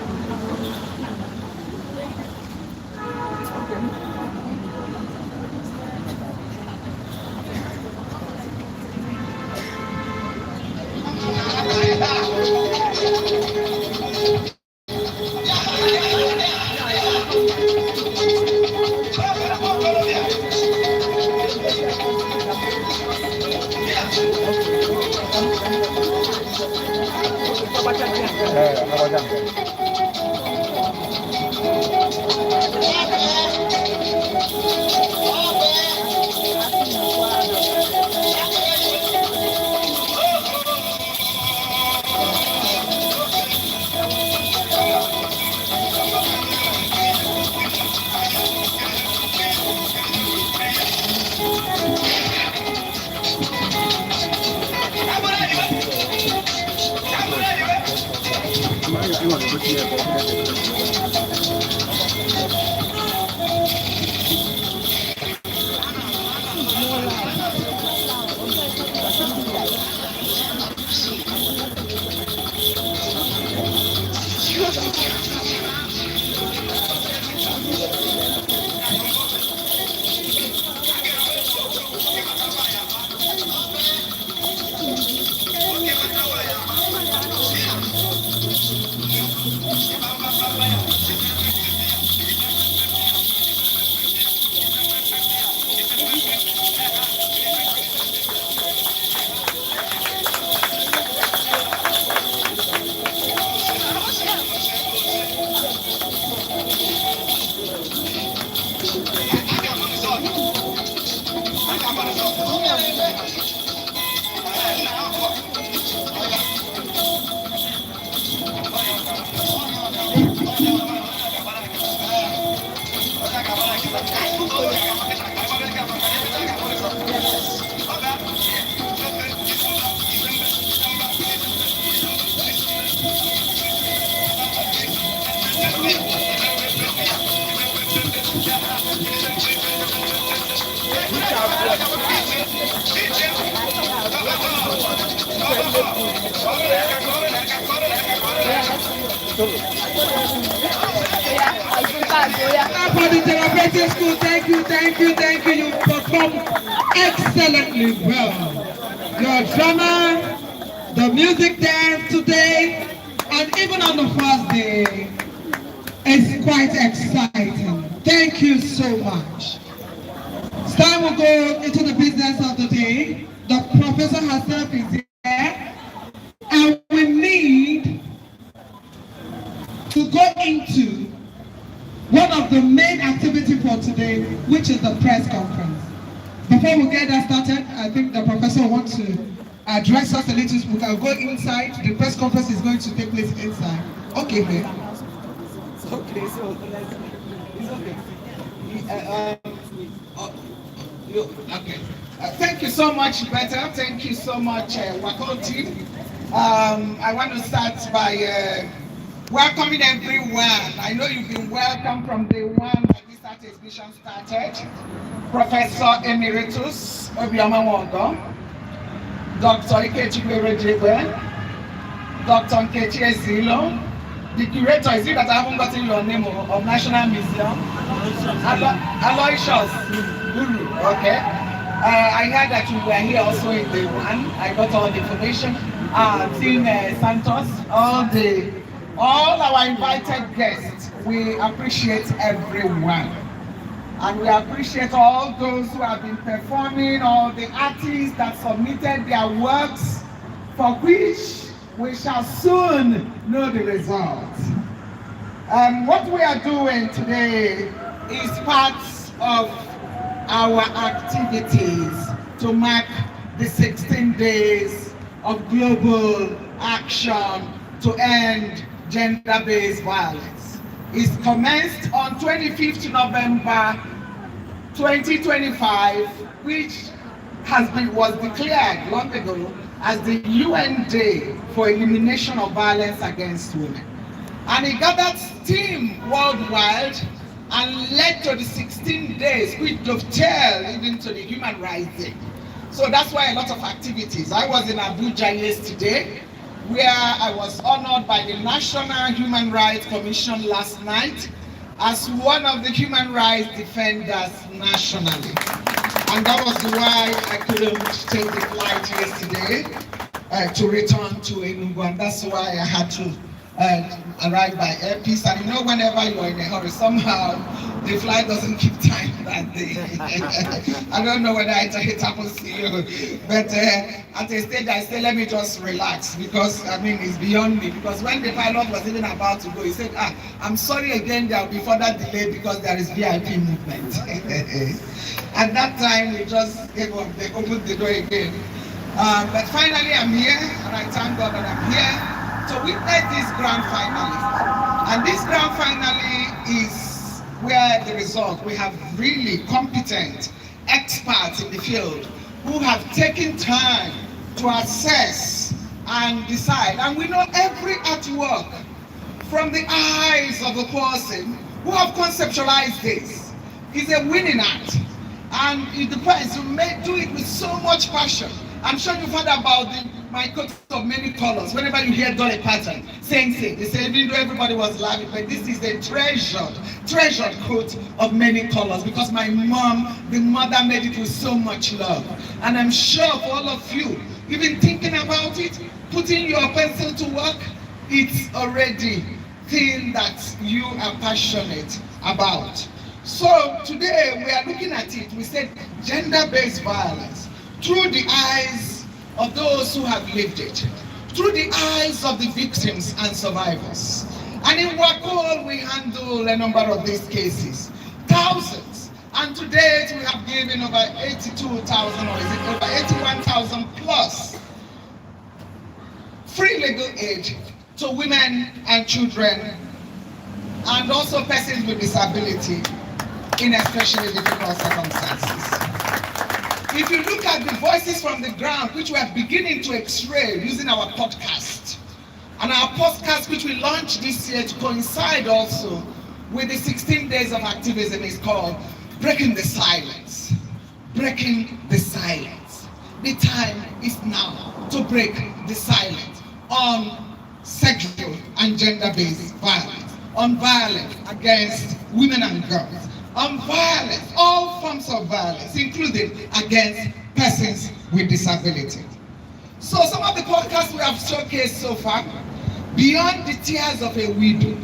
Okay. For the therapeutic school, thank you. You performed excellently well. Your drama, the music dance today, and even on the first day, is quite exciting. Thank you so much. It's time we go into the business of the day. The professor herself is here, and we need to go into one of the main activities for today, which is the press conference. Before we get that started, I think the professor wants to address us a little. We can go inside. The press conference is going to take place inside. Okay, man. Okay, so it's okay. Okay. Thank you so much, Beta. Thank you so much, WACOL team. I want to start by welcoming everyone. I know you've been welcomed from day one that this art exhibition started. Professor Emeritus Obioma Wondo, Dr. Ikechukwu Rejebe, Dr. Nkechi Ezilo, the curator, is it that I haven't gotten your name of National Museum? Aloysius Guru, okay. I heard that you were here also in day one. I got all the information. Team Santos, all our invited guests, we appreciate everyone. And we appreciate all those who have been performing, all the artists that submitted their works, for which we shall soon know the results. What we are doing today is part of our activities to mark the 16 days of global action to end gender-based violence. It commenced on 25th November 2025, which was declared long ago as the UN Day for Elimination of Violence Against Women. And it gathered steam worldwide and led to the 16 days, which dovetail even to the Human Rights Day. So that's why a lot of activities. I was in Abuja yesterday, where I was honored by the National Human Rights Commission last night as one of the human rights defenders nationally. And that was why I couldn't take the flight yesterday to return to Enugu, and that's why I had to arrive by air peace. And you know, whenever you're in a hurry, somehow the flight doesn't keep time that day. I don't know whether it happens to you, but at a stage I said, let me just relax, because I mean, it's beyond me. Because when the pilot was even about to go, he said, I'm sorry again, there will be further delay because there is VIP movement. At that time, we just gave up, they opened the door again. But finally, I'm here, and I thank God that I'm here to witness this grand finale. And this grand finale is where the result, we have really competent experts in the field who have taken time to assess and decide. And we know every artwork from the eyes of the person who have conceptualized this is a winning act. And it depends, you may do it with so much passion. I'm sure you've heard about my coat of many colors. Whenever you hear Dolly Parton saying, they say, even though everybody was laughing, but this is a treasured coat of many colors, because my mom, the mother, made it with so much love. And I'm sure for all of you, even thinking about it, putting your pencil to work, it's already thing that you are passionate about. So today we are looking at it, we said gender-based violence through the eyes of those who have lived it, through the eyes of the victims and survivors. And in WACOL we handle a number of these cases, thousands. to date, we have given over 82,000, or is it over 81,000 plus free legal aid to women and children, and also persons with disability in especially difficult circumstances. If you look at the voices from the ground, which we are beginning to x-ray using our podcast, and our podcast, which we launched this year to coincide also with the 16 days of activism, is called Breaking the Silence. Breaking the Silence. The time is now to break the silence on sexual and gender-based violence, on violence against women and girls, on violence, all forms of violence, including against persons with disability. So some of the podcasts we have showcased so far, Beyond the Tears of a Widow,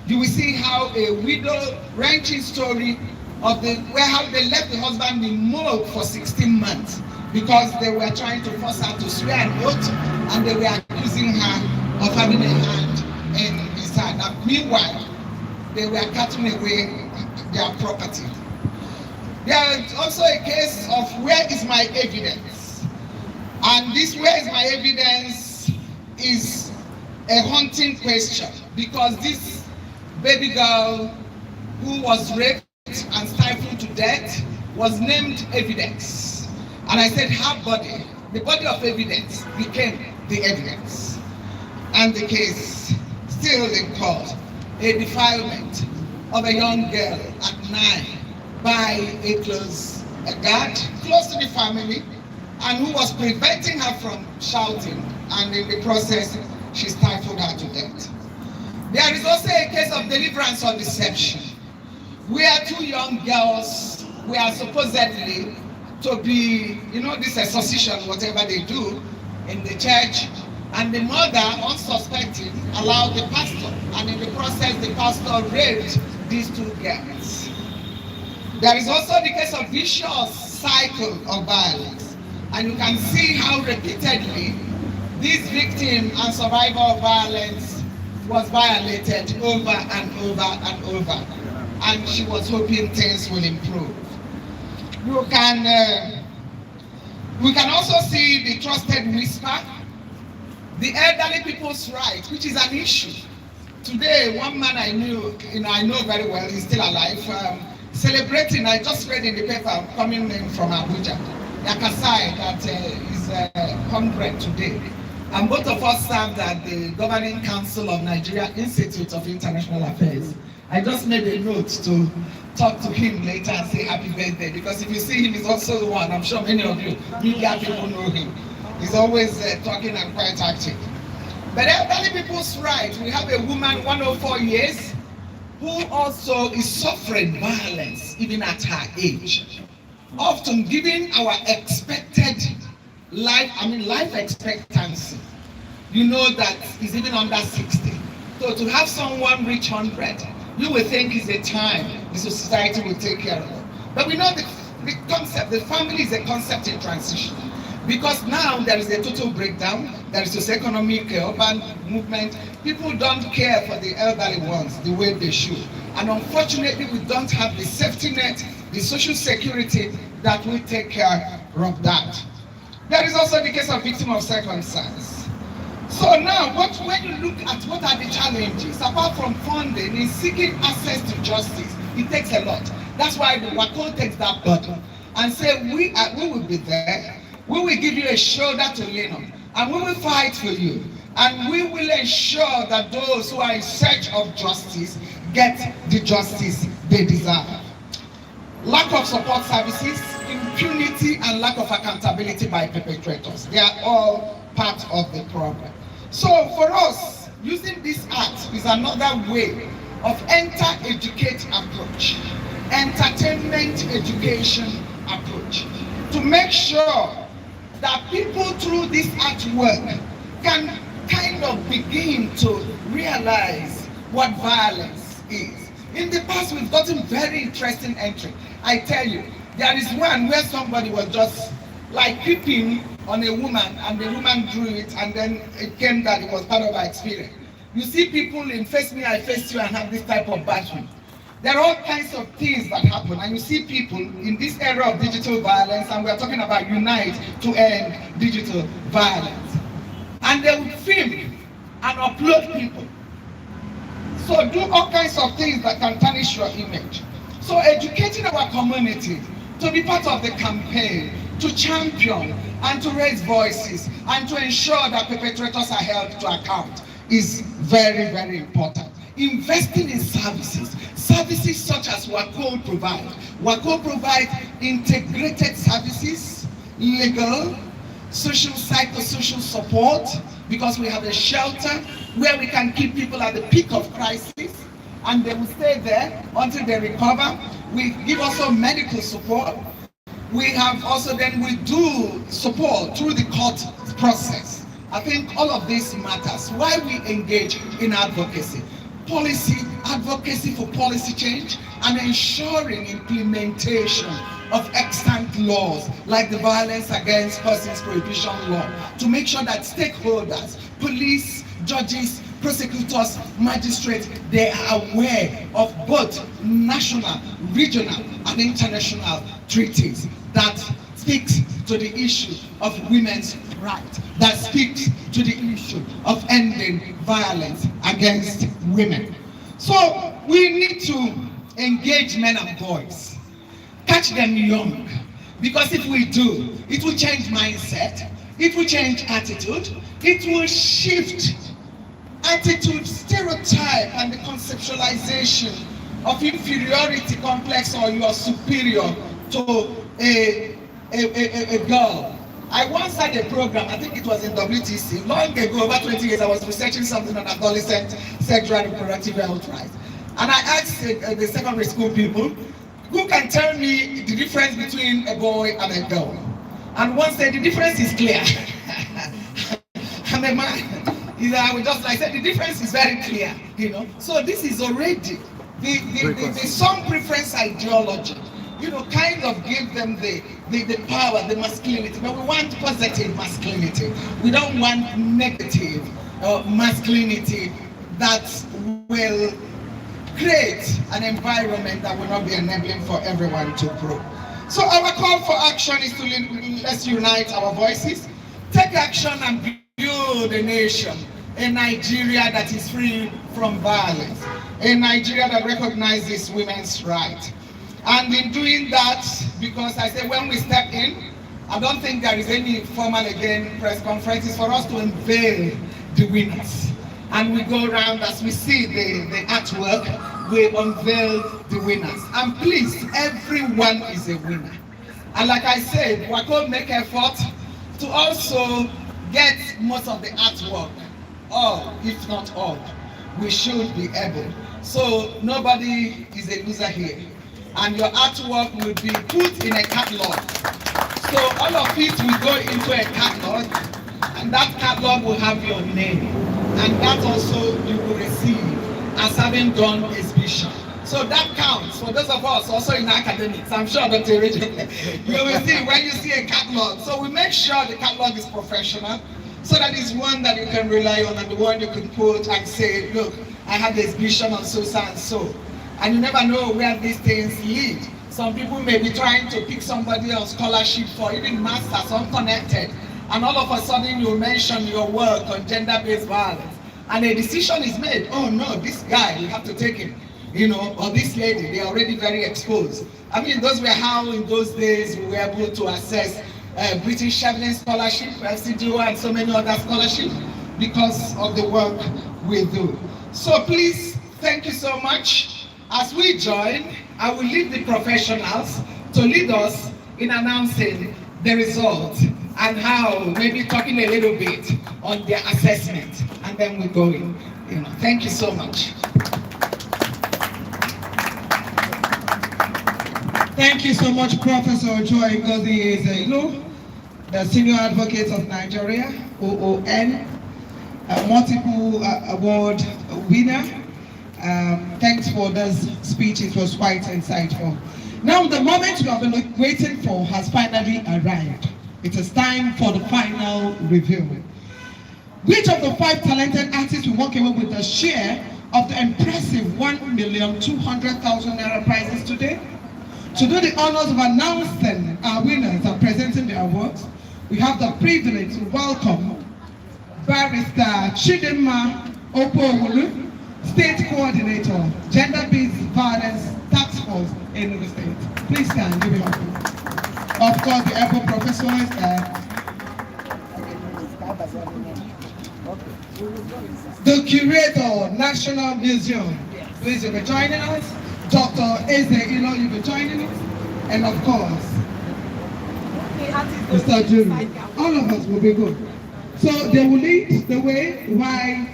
you will see how a widow wrenching story of how they left the husband in morgue for 16 months because they were trying to force her to swear an oath, and they were accusing her of having a hand in his hand. And meanwhile, they were cutting away their property. There is also a case of where is my evidence? And this where is my evidence is a haunting question, because this baby girl who was raped and stifled to death was named evidence. And I said her body, the body of evidence, became the evidence. And the case still in court, a defilement of a young girl at 9 by a guard close to the family, and who was preventing her from shouting, and in the process she stifled her to death. There is also a case of deliverance or deception, where 2 young girls were supposedly to be, this association, whatever they do in the church, and the mother, unsuspecting, allowed the pastor, and in the process the pastor raped these 2 girls. There is also the case of vicious cycle of violence, and you can see how repeatedly this victim and survivor of violence was violated over and over and over, and she was hoping things will improve. We can also see the trusted whisper, the elderly people's right, which is an issue. Today, one man I know very well, he's still alive, celebrating, I just read in the paper, coming in from Abuja, Yakasai, that is 100 today. And both of us served at the Governing Council of Nigeria Institute of International Affairs. I just made a note to talk to him later and say happy birthday, because if you see him, he's also the one, I'm sure many of you media people know him. He's always talking and quite active. But elderly people's right, we have a woman, 104 years, who also is suffering violence even at her age. Often given our expected life expectancy, that is even under 60. So to have someone reach 100, you will think is a time the society will take care of it. But we know the concept, the family is a concept in transition. Because now there is a total breakdown, there is socioeconomic urban movement. People don't care for the elderly ones the way they should. And unfortunately, we don't have the safety net, the social security that will take care of that. There is also the case of victim of circumstance. So now, when you look at what are the challenges, apart from funding, in seeking access to justice, it takes a lot. That's why the WACOL takes that burden and say, we will be there. We will give you a shoulder to lean on, and we will fight for you, and we will ensure that those who are in search of justice get the justice they deserve. Lack of support services, impunity, and lack of accountability by perpetrators, they are all part of the problem. So for us, using this act is another way of enter-educate approach, entertainment education approach, to make sure that people through this artwork can kind of begin to realize what violence is. In the past, we've gotten very interesting entry. I tell you, there is one where somebody was just like peeping on a woman, and the woman drew it, and then it came that it was part of our experience. You see people in face me, I face you, and have this type of battery. There are all kinds of things that happen, and you see people in this era of digital violence, and we are talking about unite to end digital violence. And they will film and upload people. So do all kinds of things that can tarnish your image. So educating our community to be part of the campaign, to champion and to raise voices and to ensure that perpetrators are held to account is very, very important. Investing in services such as WACOL provides. WACOL provides integrated services, legal, social, psychosocial support, because we have a shelter where we can keep people at the peak of crisis and they will stay there until they recover. We give also medical support. We have also we do support through the court process. I think all of this matters. Why we engage in advocacy. Policy, advocacy for policy change and ensuring implementation of extant laws like the Violence Against Persons Prohibition Law to make sure that stakeholders, police, judges, prosecutors, magistrates, they are aware of both national, regional, and international treaties that speaks to the issue of women's rights, that speaks to the issue of ending violence against women. So we need to engage men and boys, catch them young, because if we do, it will change mindset, it will change attitude, it will shift attitude, stereotype, and the conceptualization of inferiority complex or you are superior to a girl. I once had a program, I think it was in WTC, long ago, over 20 years, I was researching something on adolescent sexual and reproductive health rights. And I asked the secondary school people, who can tell me the difference between a boy and a girl? And one said, the difference is clear. I'm a man. I would just like say the difference is very clear, you know. So this is already the some preference ideology, you know, kind of give them the power, the masculinity. But we want positive masculinity. We don't want negative masculinity that will create an environment that will not be enabling for everyone to grow. So our call for action is to let's unite our voices, take action and build a nation, a Nigeria that is free from violence, a Nigeria that recognizes women's rights. And in doing that, because I say when we step in, I don't think there is any formal again press conferences for us to unveil the winners. And we go around as we see the artwork, we unveil the winners. And please, everyone is a winner. And like I said, WACOL make effort to also get most of the artwork, all, if not all, we should be able. So nobody is a loser here. And your artwork will be put in a catalog. So all of it will go into a catalog, and that catalog will have your name. And that also you will receive as having done exhibition. So that counts for those of us also in academics. I'm sure that you will see when you see a catalog. So we make sure the catalog is professional, so that it's one that you can rely on and the one you can put and say, look, I had the exhibition on so and so. And you never know where these things lead. Some people may be trying to pick somebody on scholarship for even masters, unconnected. And all of a sudden you mention your work on gender-based violence. And a decision is made, oh no, this guy, you have to take him. You know, or this lady, they are already very exposed. I mean, those were how in those days we were able to access British Chevening Scholarship, FCDO, and so many other scholarships because of the work we do. So please, thank you so much. As we join, I will leave the professionals to lead us in announcing the results and how, maybe talking a little bit on their assessment, and then we go in. You know, thank you so much. Thank you so much, Professor Joy Ngozi Ezeilu, the Senior Advocate of Nigeria, OON, a multiple award winner. Thanks for this speech, it was quite insightful. Now the moment you have been waiting for has finally arrived. It is time for the final review. Which of the 5 talented artists will walk away with a share of the impressive 1,200,000 naira prizes today. To do the honors of announcing our winners and presenting the awards, we have the privilege to welcome Barrister Chidinma Opowulu, State Coordinator, Gender-Based Violence Task Force in Enugu State. Please stand, give me a hand. Of course, the Apple Professor is there. The Curator, National Museum, please, you'll be joining us. Dr. Eze Ilo, you'll be joining us. And of course, Mr. Juru, all of us will be good. So they will lead the way while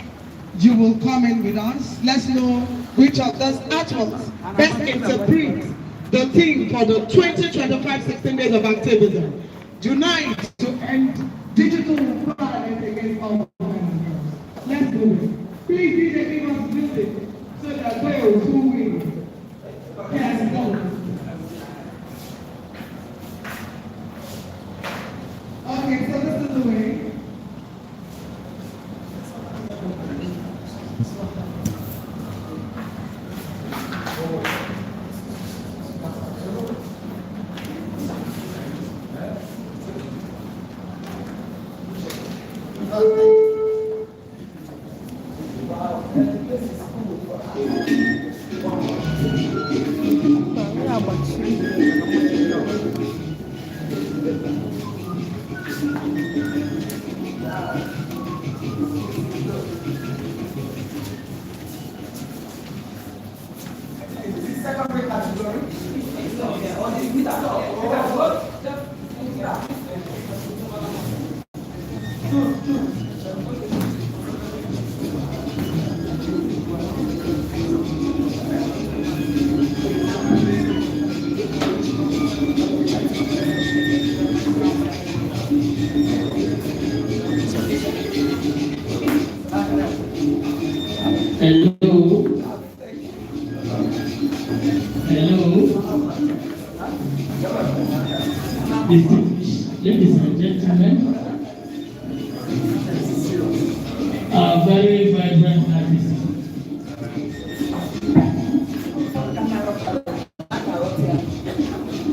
you will come in with us. Let's know which of those artworks best interpret the theme for the 2025 16 Days of Activism. Unite to end digital violence against all women. Let's do it. Please DJ give us music so that those who win can go. Okay, so this is the way. Ladies and gentlemen, our very vibrant artists.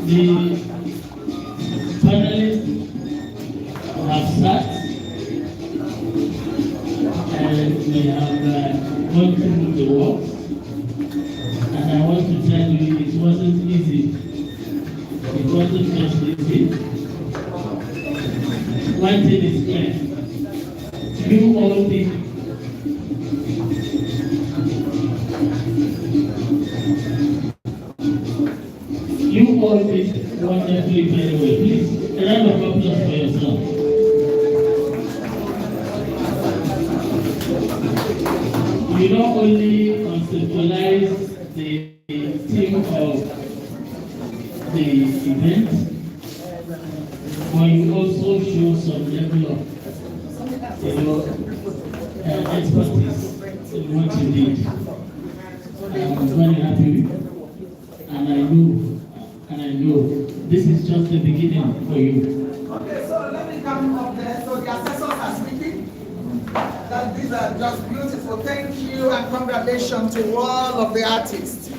The panelists have sat and we have gone through the work, and I want to tell you it wasn't easy. It wasn't just easy. One thing is clear. You all did. You all did wonderfully very well. Please, a round of applause for yourself. You not only conceptualize the theme of the event, but you also show some level of expertise in what you did. I'm very happy, and I know this is just the beginning for you. Okay, so let me come up there. So the assessors are speaking. That these are just beautiful. Thank you and congratulations to all of the artists.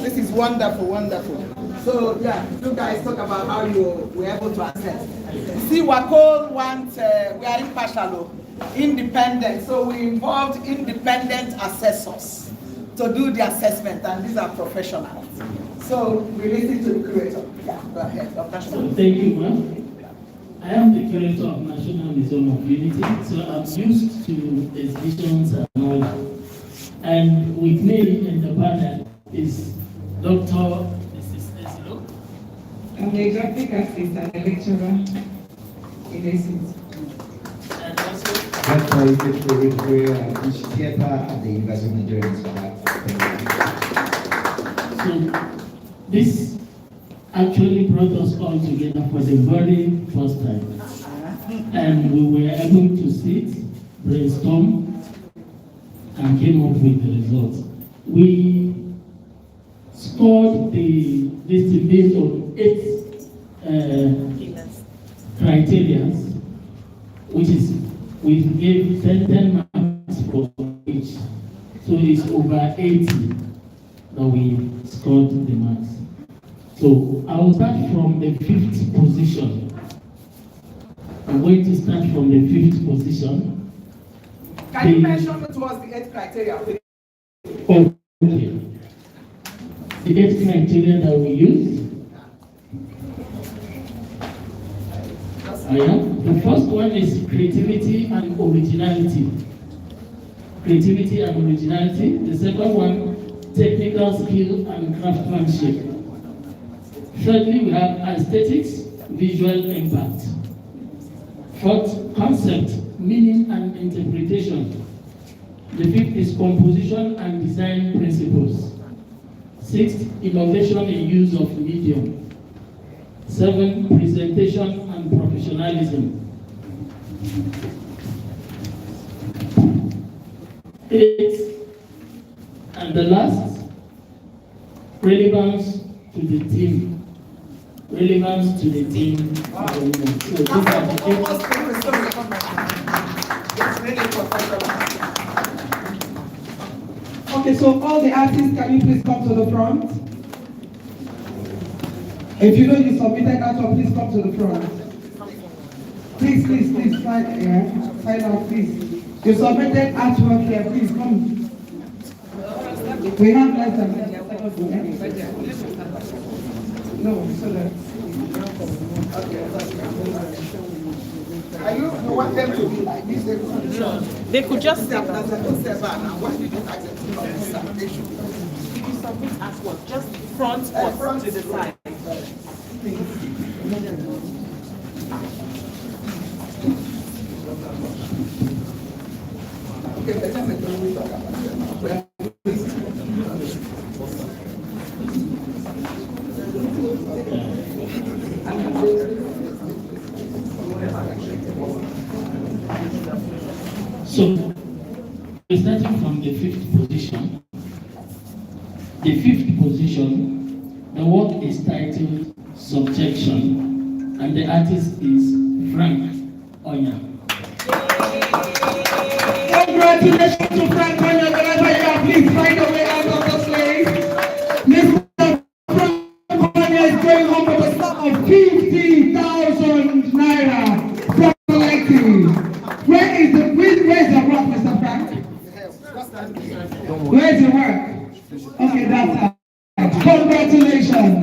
This is wonderful, wonderful. So yeah, you guys talk about how you were able to assess. See, WACOL wants, we are impartial, independent. So we involved independent assessors to do the assessment, and these are professionals. So we listen to the curator. Yeah, go ahead. So thank you, ma'am. I am the curator of National Museum of Unity, so I'm used to exhibitions and all. And with me in the panel is Dr. I'm the graphic artist and a lecturer in Essence. And also Dr. Teach Theatre at the University of Nigeria. So this actually brought us all together for the very first time. And we were able to sit, brainstorm, and came up with the results. We scored this based on 8 criteria, which is we gave 10 marks for each. So So it's over 80 that we scored the marks. So I will start from the 5th position. I'm going to start from the 5th position. Can you mention what was the 8th criteria? Okay. The 8th criteria that we use. The first one is creativity and originality. Creativity and originality. The second one, technical skill and craftsmanship. Thirdly, we have aesthetics, visual impact. Fourth, concept, meaning and interpretation. The 5th is composition and design principles. 6th, innovation in use of medium. 7, presentation and professionalism. 8, and the last, relevance to the team. Relevance to the team. So these are the 8. Okay, so all the artists, can you please come to the front? If you know you submitted artwork, please come to the front. Please, sign here. Sign out, please. You submitted artwork here, please come. We have less than 10 seconds. No, so that. You want them to be like this? They could just step now. Why did you ask them to come? They should. If you submit artwork, just front or to the side. So, starting from the 5th position, the 5th position, the work is titled Subjection, and the artist is Frank Onya. Congratulations to Frank Onya, wherever you are, please find a way out of this place. Mr. Frank Onya is going home with a sum of 50,000 naira from collecting. Where is the work, Mr. Frank? Where is the work? Okay, that's it. Congratulations.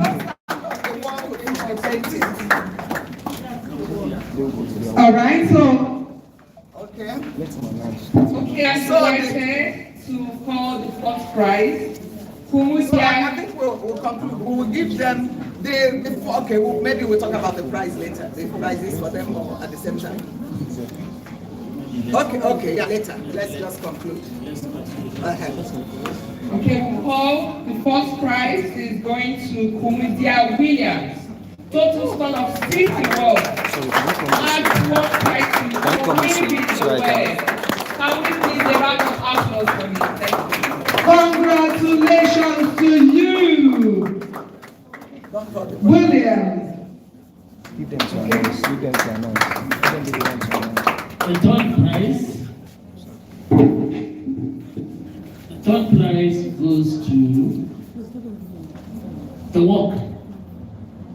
All right, so. Okay. Okay, I'm delighted to call the first prize. So I think we'll conclude. We will give them maybe we'll talk about the prize later. The prizes for them at the same time. Okay, yeah, later. Let's just conclude. Okay, we call the first prize is going to Kumidia Williams. Total score of 60 words. And one prize to community aware. Can we please a round of applause for me? Thank you. Congratulations to you, Williams. Give them to announce. Give them to announce. Give them to announce. The third prize goes to the work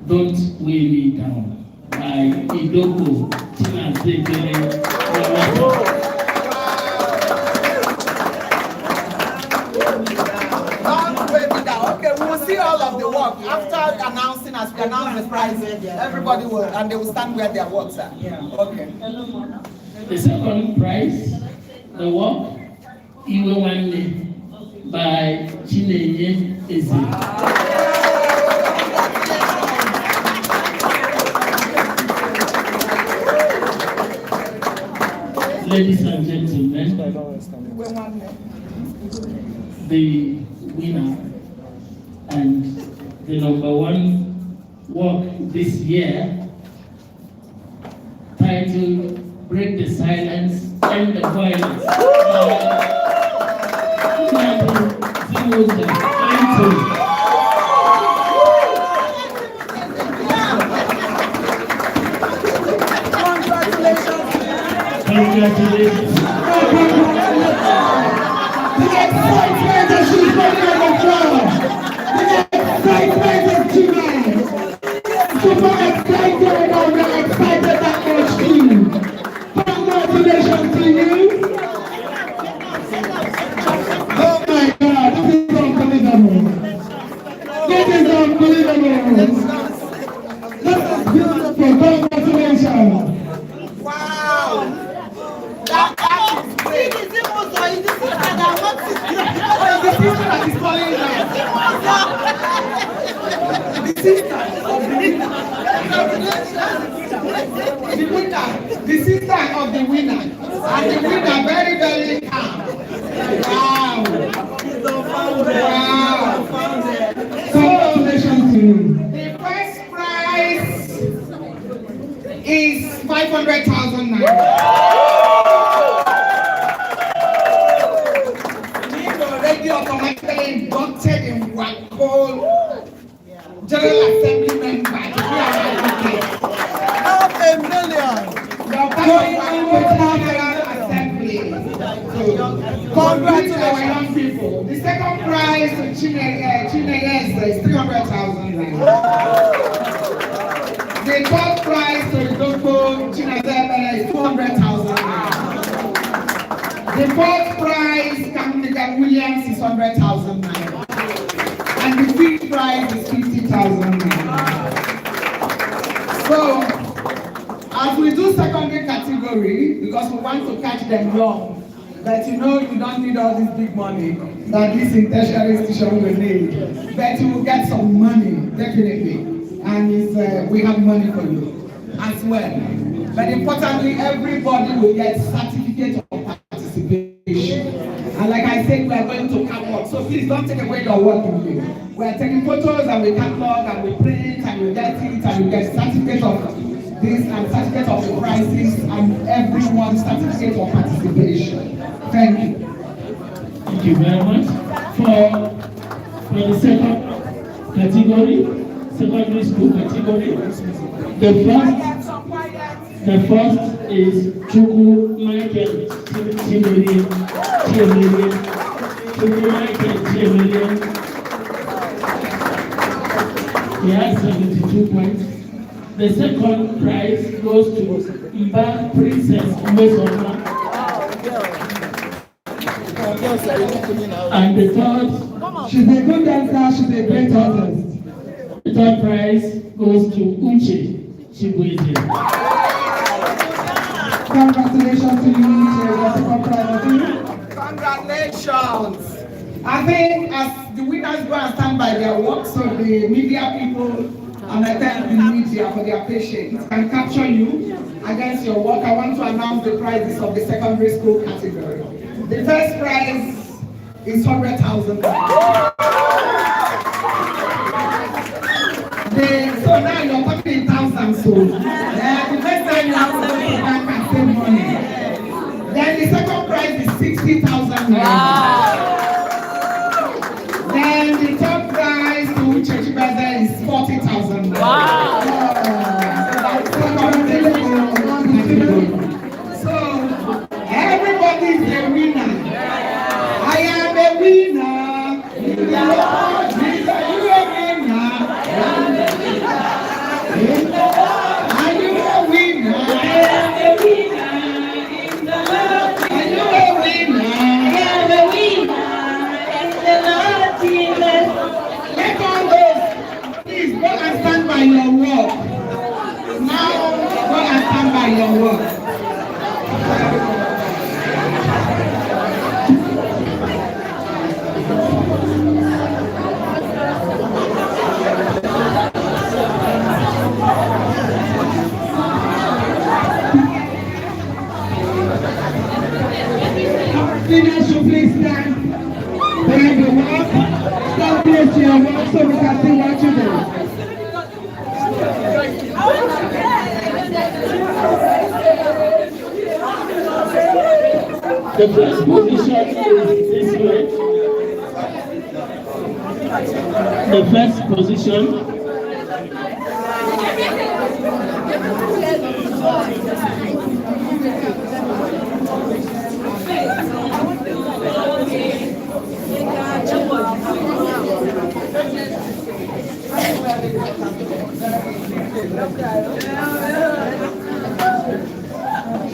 Don't Weigh Me Down by Idoko Tinazekere. Okay, we will see all of the work after announcing, as we announce the prize. Everybody will, and they will stand where their works are. Okay. The second prize, the work Iwe Wande by Chinenye Eze. Ladies and gentlemen, the winner and the #1 work this year, titled Break the Silence, End the Violence. Congratulations. excitement as she's running on the floor. The excitement is too much. Super excited, and we're excited that much too. Congratulations to you. Oh my God, this is unbelievable. This is unbelievable. This is beautiful. Congratulations. Wow. That is great. It is also in this that I want to see. The sister that is calling now. The sister of the winner. The sister of the winner. And the winner very, very calm. Wow. Wow. Congratulations to you. The first prize is 500,000 naira. Being already automatically inducted in WACOL General Assembly member. Half a million. You're going on with General Assembly. Congratulations, our young people. The second prize to Chinese is 300,000 naira. The third prize to Idoko Chinazebe is 200,000 naira. The fourth prize, Kamika Williams, is 100,000 naira. And the fifth prize is 50,000 naira. So, as we do secondary category, because we want to catch them young, but you know you don't need all this big money that this in tertiary institution will need. But you will get some money, definitely. And it's, we have money for you as well. But importantly, everybody will get certificate of participation. And like I said, we are going to catalog. So please don't take away your work with me. We are taking photos and we catalog and we print and we get it and we get certificate of this and certificate of the prizes and everyone's certificate of participation. Thank you. Thank you very much. For the second category, secondary school category, the first is Chukwu Michael Chimillion. Chukwu Michael Chimillion. He has 72 points. The second prize goes to Mba Princess Umesoma. And the third, she's a good dancer, she's a great artist. The third prize goes to Uche Chibueze. Congratulations to you, Uche. Your second prize of you. Congratulations. I think as the winners go and stand by their work, so the media people and I thank the media for their patience can capture you against your work. I want to announce the prizes of the secondary school category. The first prize is 100,000. So now you're talking in thousands. So the first time you have to go to bank and save money. Then the second prize is 60,000. Then the third prize to Church Brother is 40,000. Wow! So everybody is a winner. I am a winner. In the Lord, Jesus, you are a winner. In the Lord, are you a winner? I am a winner. In the Lord, are you a winner? I am a winner. In the Lord, Jesus. Let all those, please go and stand by your work. Now, go and stand by your work. Leaders should please stand behind the work. Stand close to your work so we can see what you do. the first position is this way. The first position.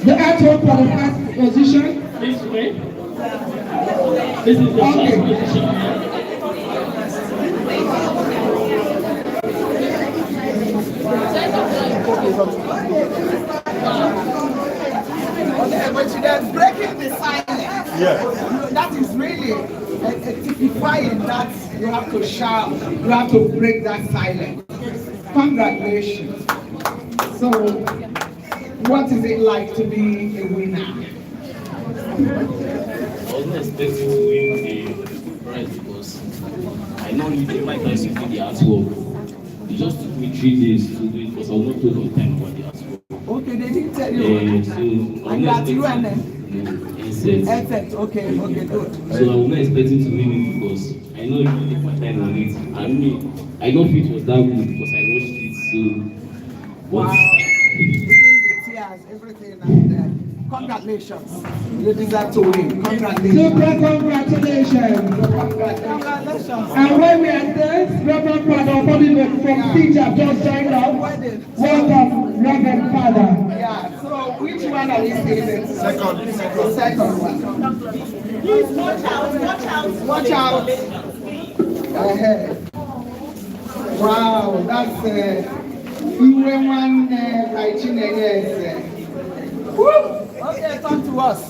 The artwork for the first position. This way. This is the first position. Okay, but you're breaking the silence. Yeah. That is really typifying that you have to shout, you have to break that silence. Congratulations. So, what is it like to be a winner? I wasn't expecting to win the prize because I know you take my time to do the artwork. It just took me 3 days to do it because I was not told on time about the artwork. Okay, they didn't tell you. So I got you and then. Effect. Okay, good. So I was not expecting to win it because I know you take my time on it. I know if it was that good because I watched it. So wow. Between the tears, everything, and congratulations. You deserve to win. Congratulations. Super congratulations. Congratulations. And when we are there, Reverend Father from Teacher just joined us. Welcome, Reverend Father. Yeah, so which one are you saying? Second one. Please watch out. Watch out. Wow, that's one okay, talk to us.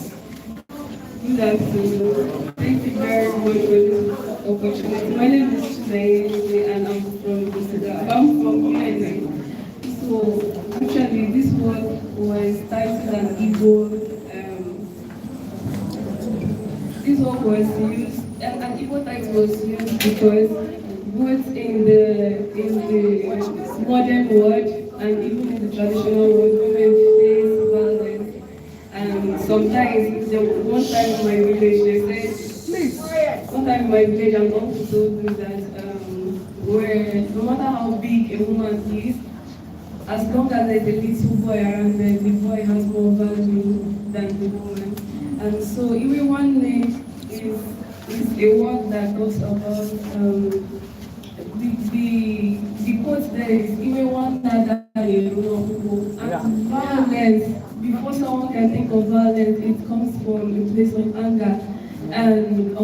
Good afternoon. Thank you very much for this opportunity. My name is Française and I'm from Enugu. So actually this work was titled an Igbo. This work was used, an Igbo title was used because both in the modern world and even in the traditional world, women face violence. And sometimes, one time in my village, they said, please, one time in my village, I'm going to told me that where no matter how big a woman is, as long as there's a little boy around there, the boy has more value than the woman. And so, even one name is a word that talks about the quote there is even one that and violence. Before someone can think of violence, it comes from a place of anger and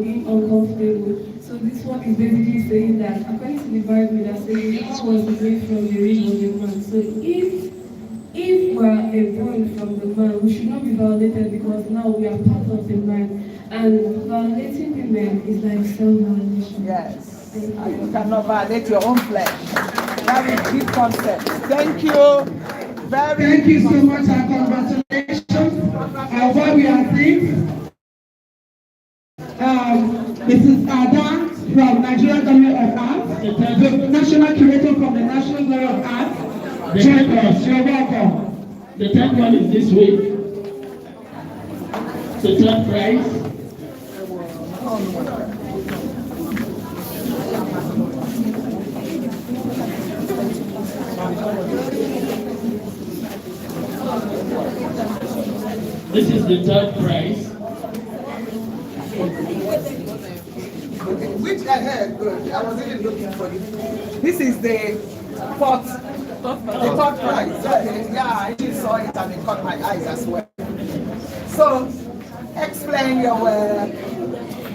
being uncomfortable. So this one is basically saying that according to the Bible, that says God was made from the rib of the man. So if we are a born from the man, we should not be violated because now we are part of the man. And violating the man is like self-violation. Yes. You cannot violate your own flesh. That is a deep concept. Thank you. Thank you so much and congratulations. While we are seeing Mrs. Ada from Nigerian Gallery of Art, the National Curator from the National Gallery of Art. Join us. You're welcome. The third one is this week. The third prize. This is the third prize. Which good. I was even looking for it. This is the fourth prize. Okay. Yeah, I just saw it and it caught my eyes as well. So, explain your work.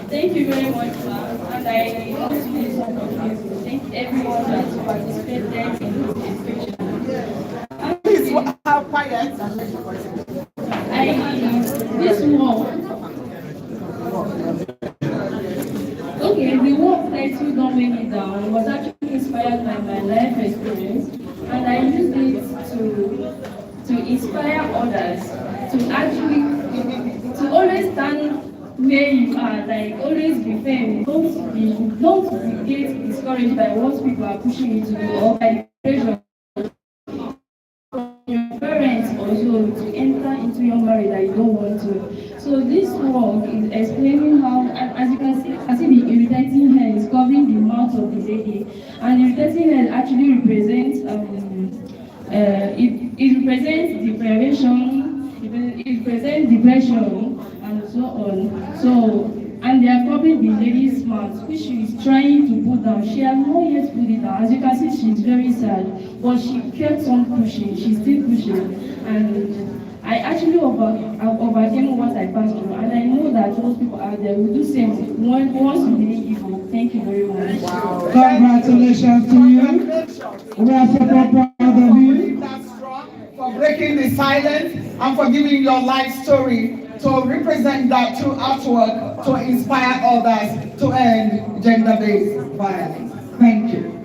Thank you very much, ma'am. And I want to do something. Thank everyone that participated in this exhibition. Please have quiet. This work. Okay, the work title Don't Weigh Me Down was actually inspired by my life experience, and I used it to inspire others to actually always stand where you are, like always be firm. Don't get discouraged by what people are pushing you to do or by the pressure from your parents also to enter into your marriage that you don't want to. So this work is explaining how, as you can see, the irritating hair is covering the mouth of the lady, and the irritating hair actually represents it represents deprivation, it represents depression, and so on. So I and they are copying the lady's mouth, which she is trying to put down. She has not yet put it down. As you can see, she's very sad, but she kept on pushing. She's still pushing, and I actually overcame what I passed through, and I know that those people out there will do same once you believe evil. Thank you very much. Wow. Congratulations to you. We are so proud of you. That's strong, for breaking the silence and for giving your life story to represent that through artwork to inspire others to end gender-based violence. Thank you.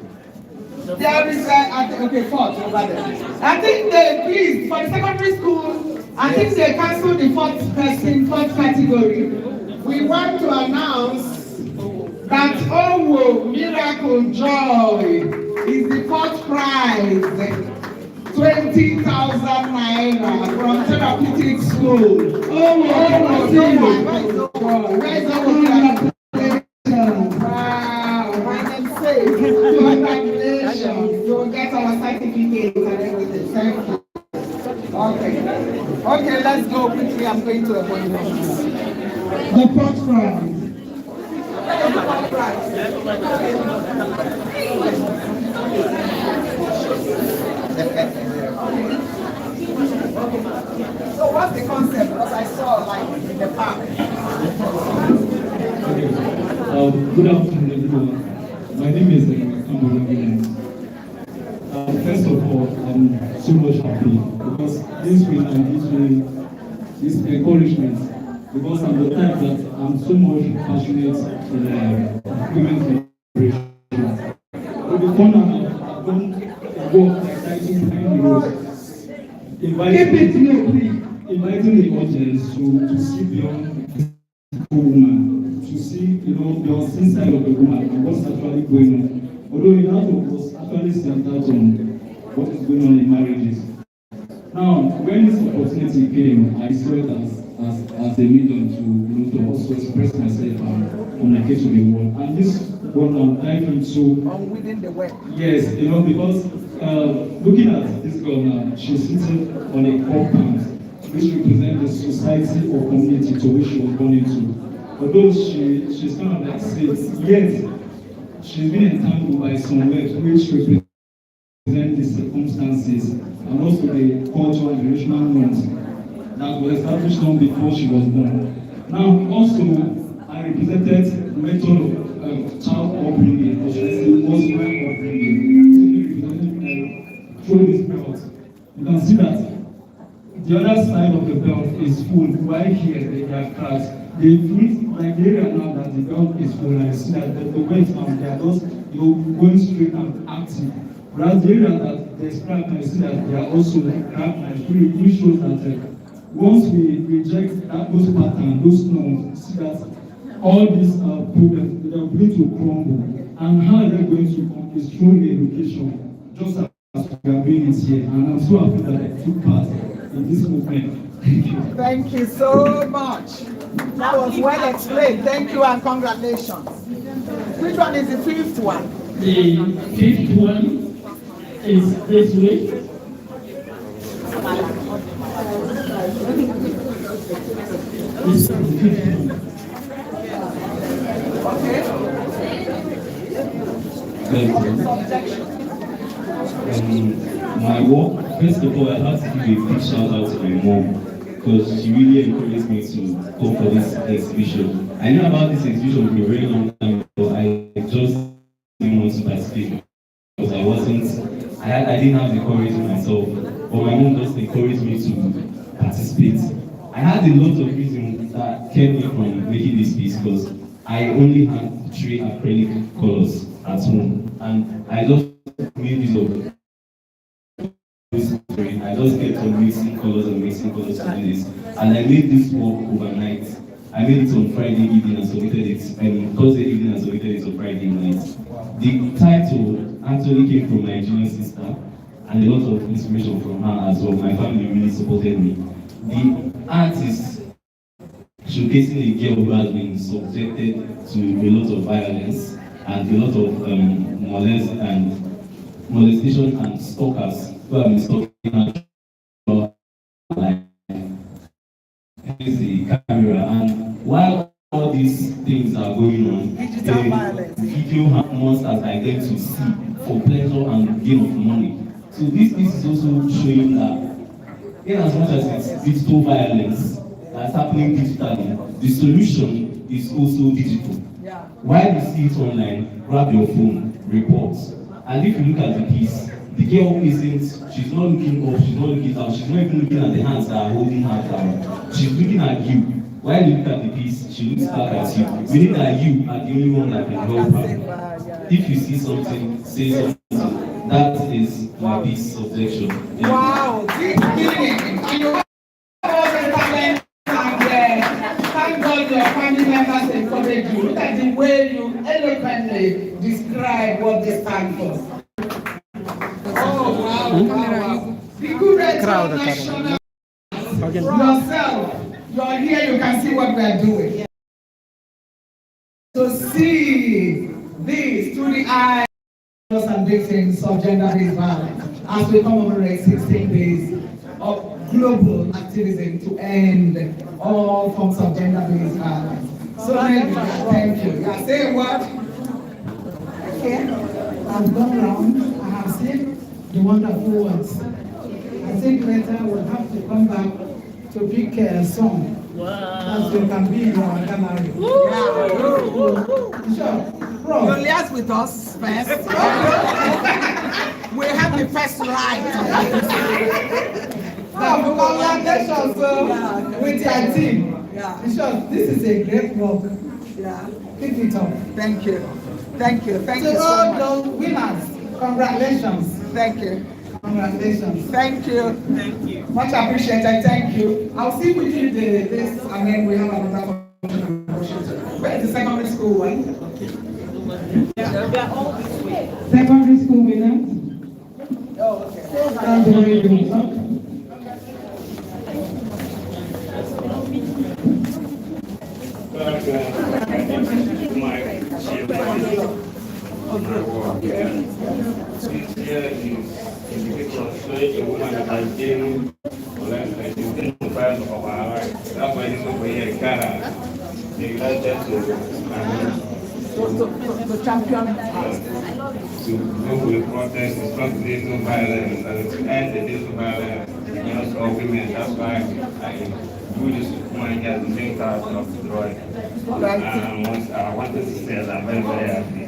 There is okay, fourth over there. I think they, please, for the secondary school, I think they canceled the fourth category. We want to announce that Miracle Joy is the fourth prize, 20,000 naira from therapeutic school. Where's wow, congratulations. You'll get our certificate and everything. Thank you. Okay, let's go quickly. I'm going to the point. The fourth prize. So what's the concept? Because I saw like in the park. Good afternoon, everyone. My name is Commemoration. First of all, I'm so much happy because this win and this encouragement. Because I'm the type that I'm so much passionate in women's liberation. But before now, I've done work exciting behind the road. Inviting the audience to see beyond the woman, to see the unseen side of the woman and what's actually going on. Although a lot of us actually centered on what is going on in marriages. Now, when this opportunity came, I saw it as a medium to also express myself and communicate to the world. And this what I'm diving into within the web. Yes, because looking at this girl now, she's sitting on a compound which represents the society or community to which she was born into. Although she's kind of like safe, yet she's been entangled by some webs which represent the circumstances and also the cultural and generational norms that were established long before she was born. Now, also, I represented the method of child upbringing, or should I say, husband upbringing, through this belt. You can see that the other side of the belt is full, right here, they are cracks. They feel like the area now that the belt is full, and I see that the weight down, they are just going straight and active. Whereas the area that there's crack, I see that they are also like crack, and which shows that once we reject those patterns, those norms, see that all these problems, they are going to crumble. And how they're going to come is through education, just as we are doing it here. And I'm so happy that I took part in this movement. Thank you. Thank you so much. That was well explained. Thank you and congratulations. Which one is the fifth one? The fifth one is this way. This is the fifth one. My work, first of all, I have to give a big shout out to my mom because she really encouraged me to come for this exhibition. I knew about this exhibition for a very long time, but I just didn't want to participate because I didn't have the courage in myself. But my mom just encouraged me to participate. I had a lot of reasons that kept me from making this piece because I only had 3 acrylic colors at home, and I just made use of this. I just kept on mixing colors to do this, and I made this work overnight. I made it on Friday evening and submitted it, Thursday evening and submitted it on Friday night. The title actually came from my junior sister, and a lot of inspiration from her as well. My family really supported me. The artist showcasing a girl who has been subjected to a lot of violence and a lot of molestation and stalkers who have been stalking her life. Here's the camera, and while all these things video monsters are there to see for pleasure and gain of money. So this is also showing that in as much as it's digital violence that's happening digitally, the solution is also digital. While you see it online, grab your phone, report. And if you look at the piece, the girl isn't, she's not looking up, she's not looking down, she's not even looking at the hands that are holding her down. She's looking at you. While you look at the piece, she looks back at you. Meaning that you are the only one that can help her. If you see something, say something. That is my piece of section. Wow, deep meaning. And you have all the talent and thank God your family members encourage you. Look at the way you eloquently describe what they stand for. Oh, wow. The good national yourself, you're here, you can see what we are doing. To see this through the eyes and victims of gender-based violence as we commemorate 16 days of global activism to end all forms of gender-based violence. So thank you. I say what? Okay. I've gone around, I have seen the wonderful words. I think later we'll have to come back to pick a song. Wow. As we can be in our gallery. Yeah. Sure. You'll liaise with us first. We have the first right. Congratulations with your team. Yeah. Sure, this is a great work. Yeah. Keep it up. Thank you. Thank you. Thank you so much. To all the winners, congratulations. Thank you. Congratulations. Thank you. Thank you. Much appreciated. Thank you. I'll see with you this and then we have another function. Where is the secondary school one? Yeah, they are all this way. Secondary school winners. Oh, okay. That's very good. A woman that has been part of our life. That's why this over here in Ghana, they wanted to champion to go with protest, to stop digital violence, and to end the digital violence against all women. That's why I do this woman at the same time of the drawing. I wanted to say that I'm very, very happy.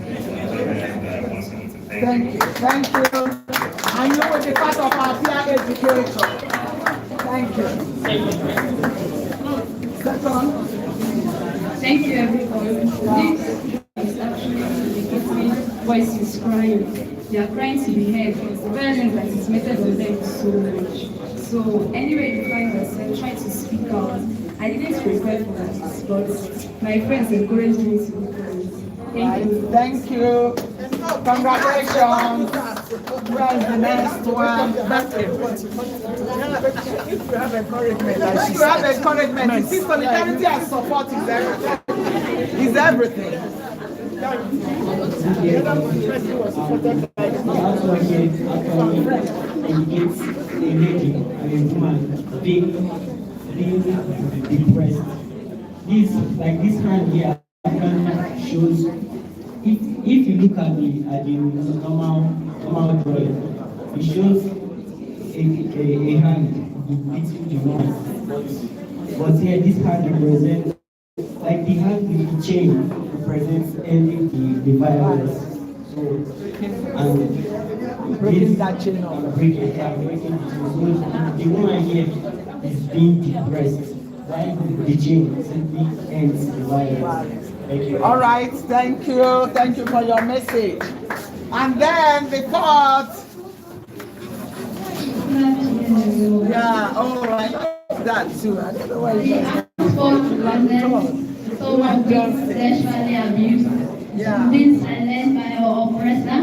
Thank you. Thank you. And you will be part of our peer education. Thank you. Second. Thank you, everyone. This is actually dedicating voices crying. They are crying to be heard. The violence that is meted on them so much. So anyway, you find yourself trying to speak out. I didn't prepare for this, but my friends encouraged me to do it. Thank you. Thank you. Congratulations. Where's the next one? If you have encouragement, you see solidarity and support is everything. Is everything. This hand here shows if you look at the normal drawing, it shows a hand beating the woman. But here this hand represents like the hand with the chain represents ending the violence. So and breaking that chain up. Breaking the chain. So the woman here is being depressed. While the chain simply ends the violence. Thank you. All right, thank you. Thank you for your message. And then the fourth. Yeah, all right. That too. I don't know why you guys. Someone being sexually abused, being silenced by our oppressor,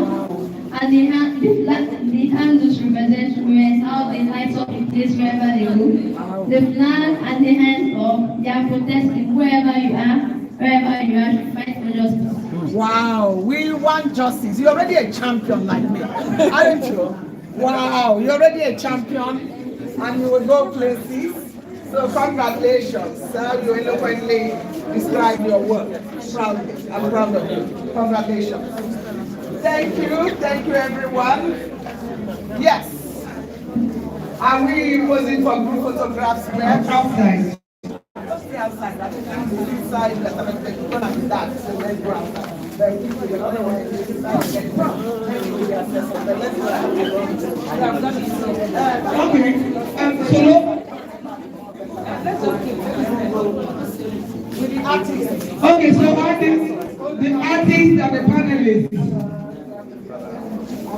and the handles represent women, how they light up the place wherever they go. The flag and the hands up, they are protesting wherever you are to fight for justice. Wow, we want justice. You're already a champion like me, aren't you? Wow, you're already a champion, and you will go places. So congratulations, sir. You eloquently described your work. Proudly. I'm proud of you. Congratulations. Thank you everyone. Yes. Are we posing for group photographs where? Outside. Stay outside. I think inside the gonna be that. So let's go outside. Let's go Okay.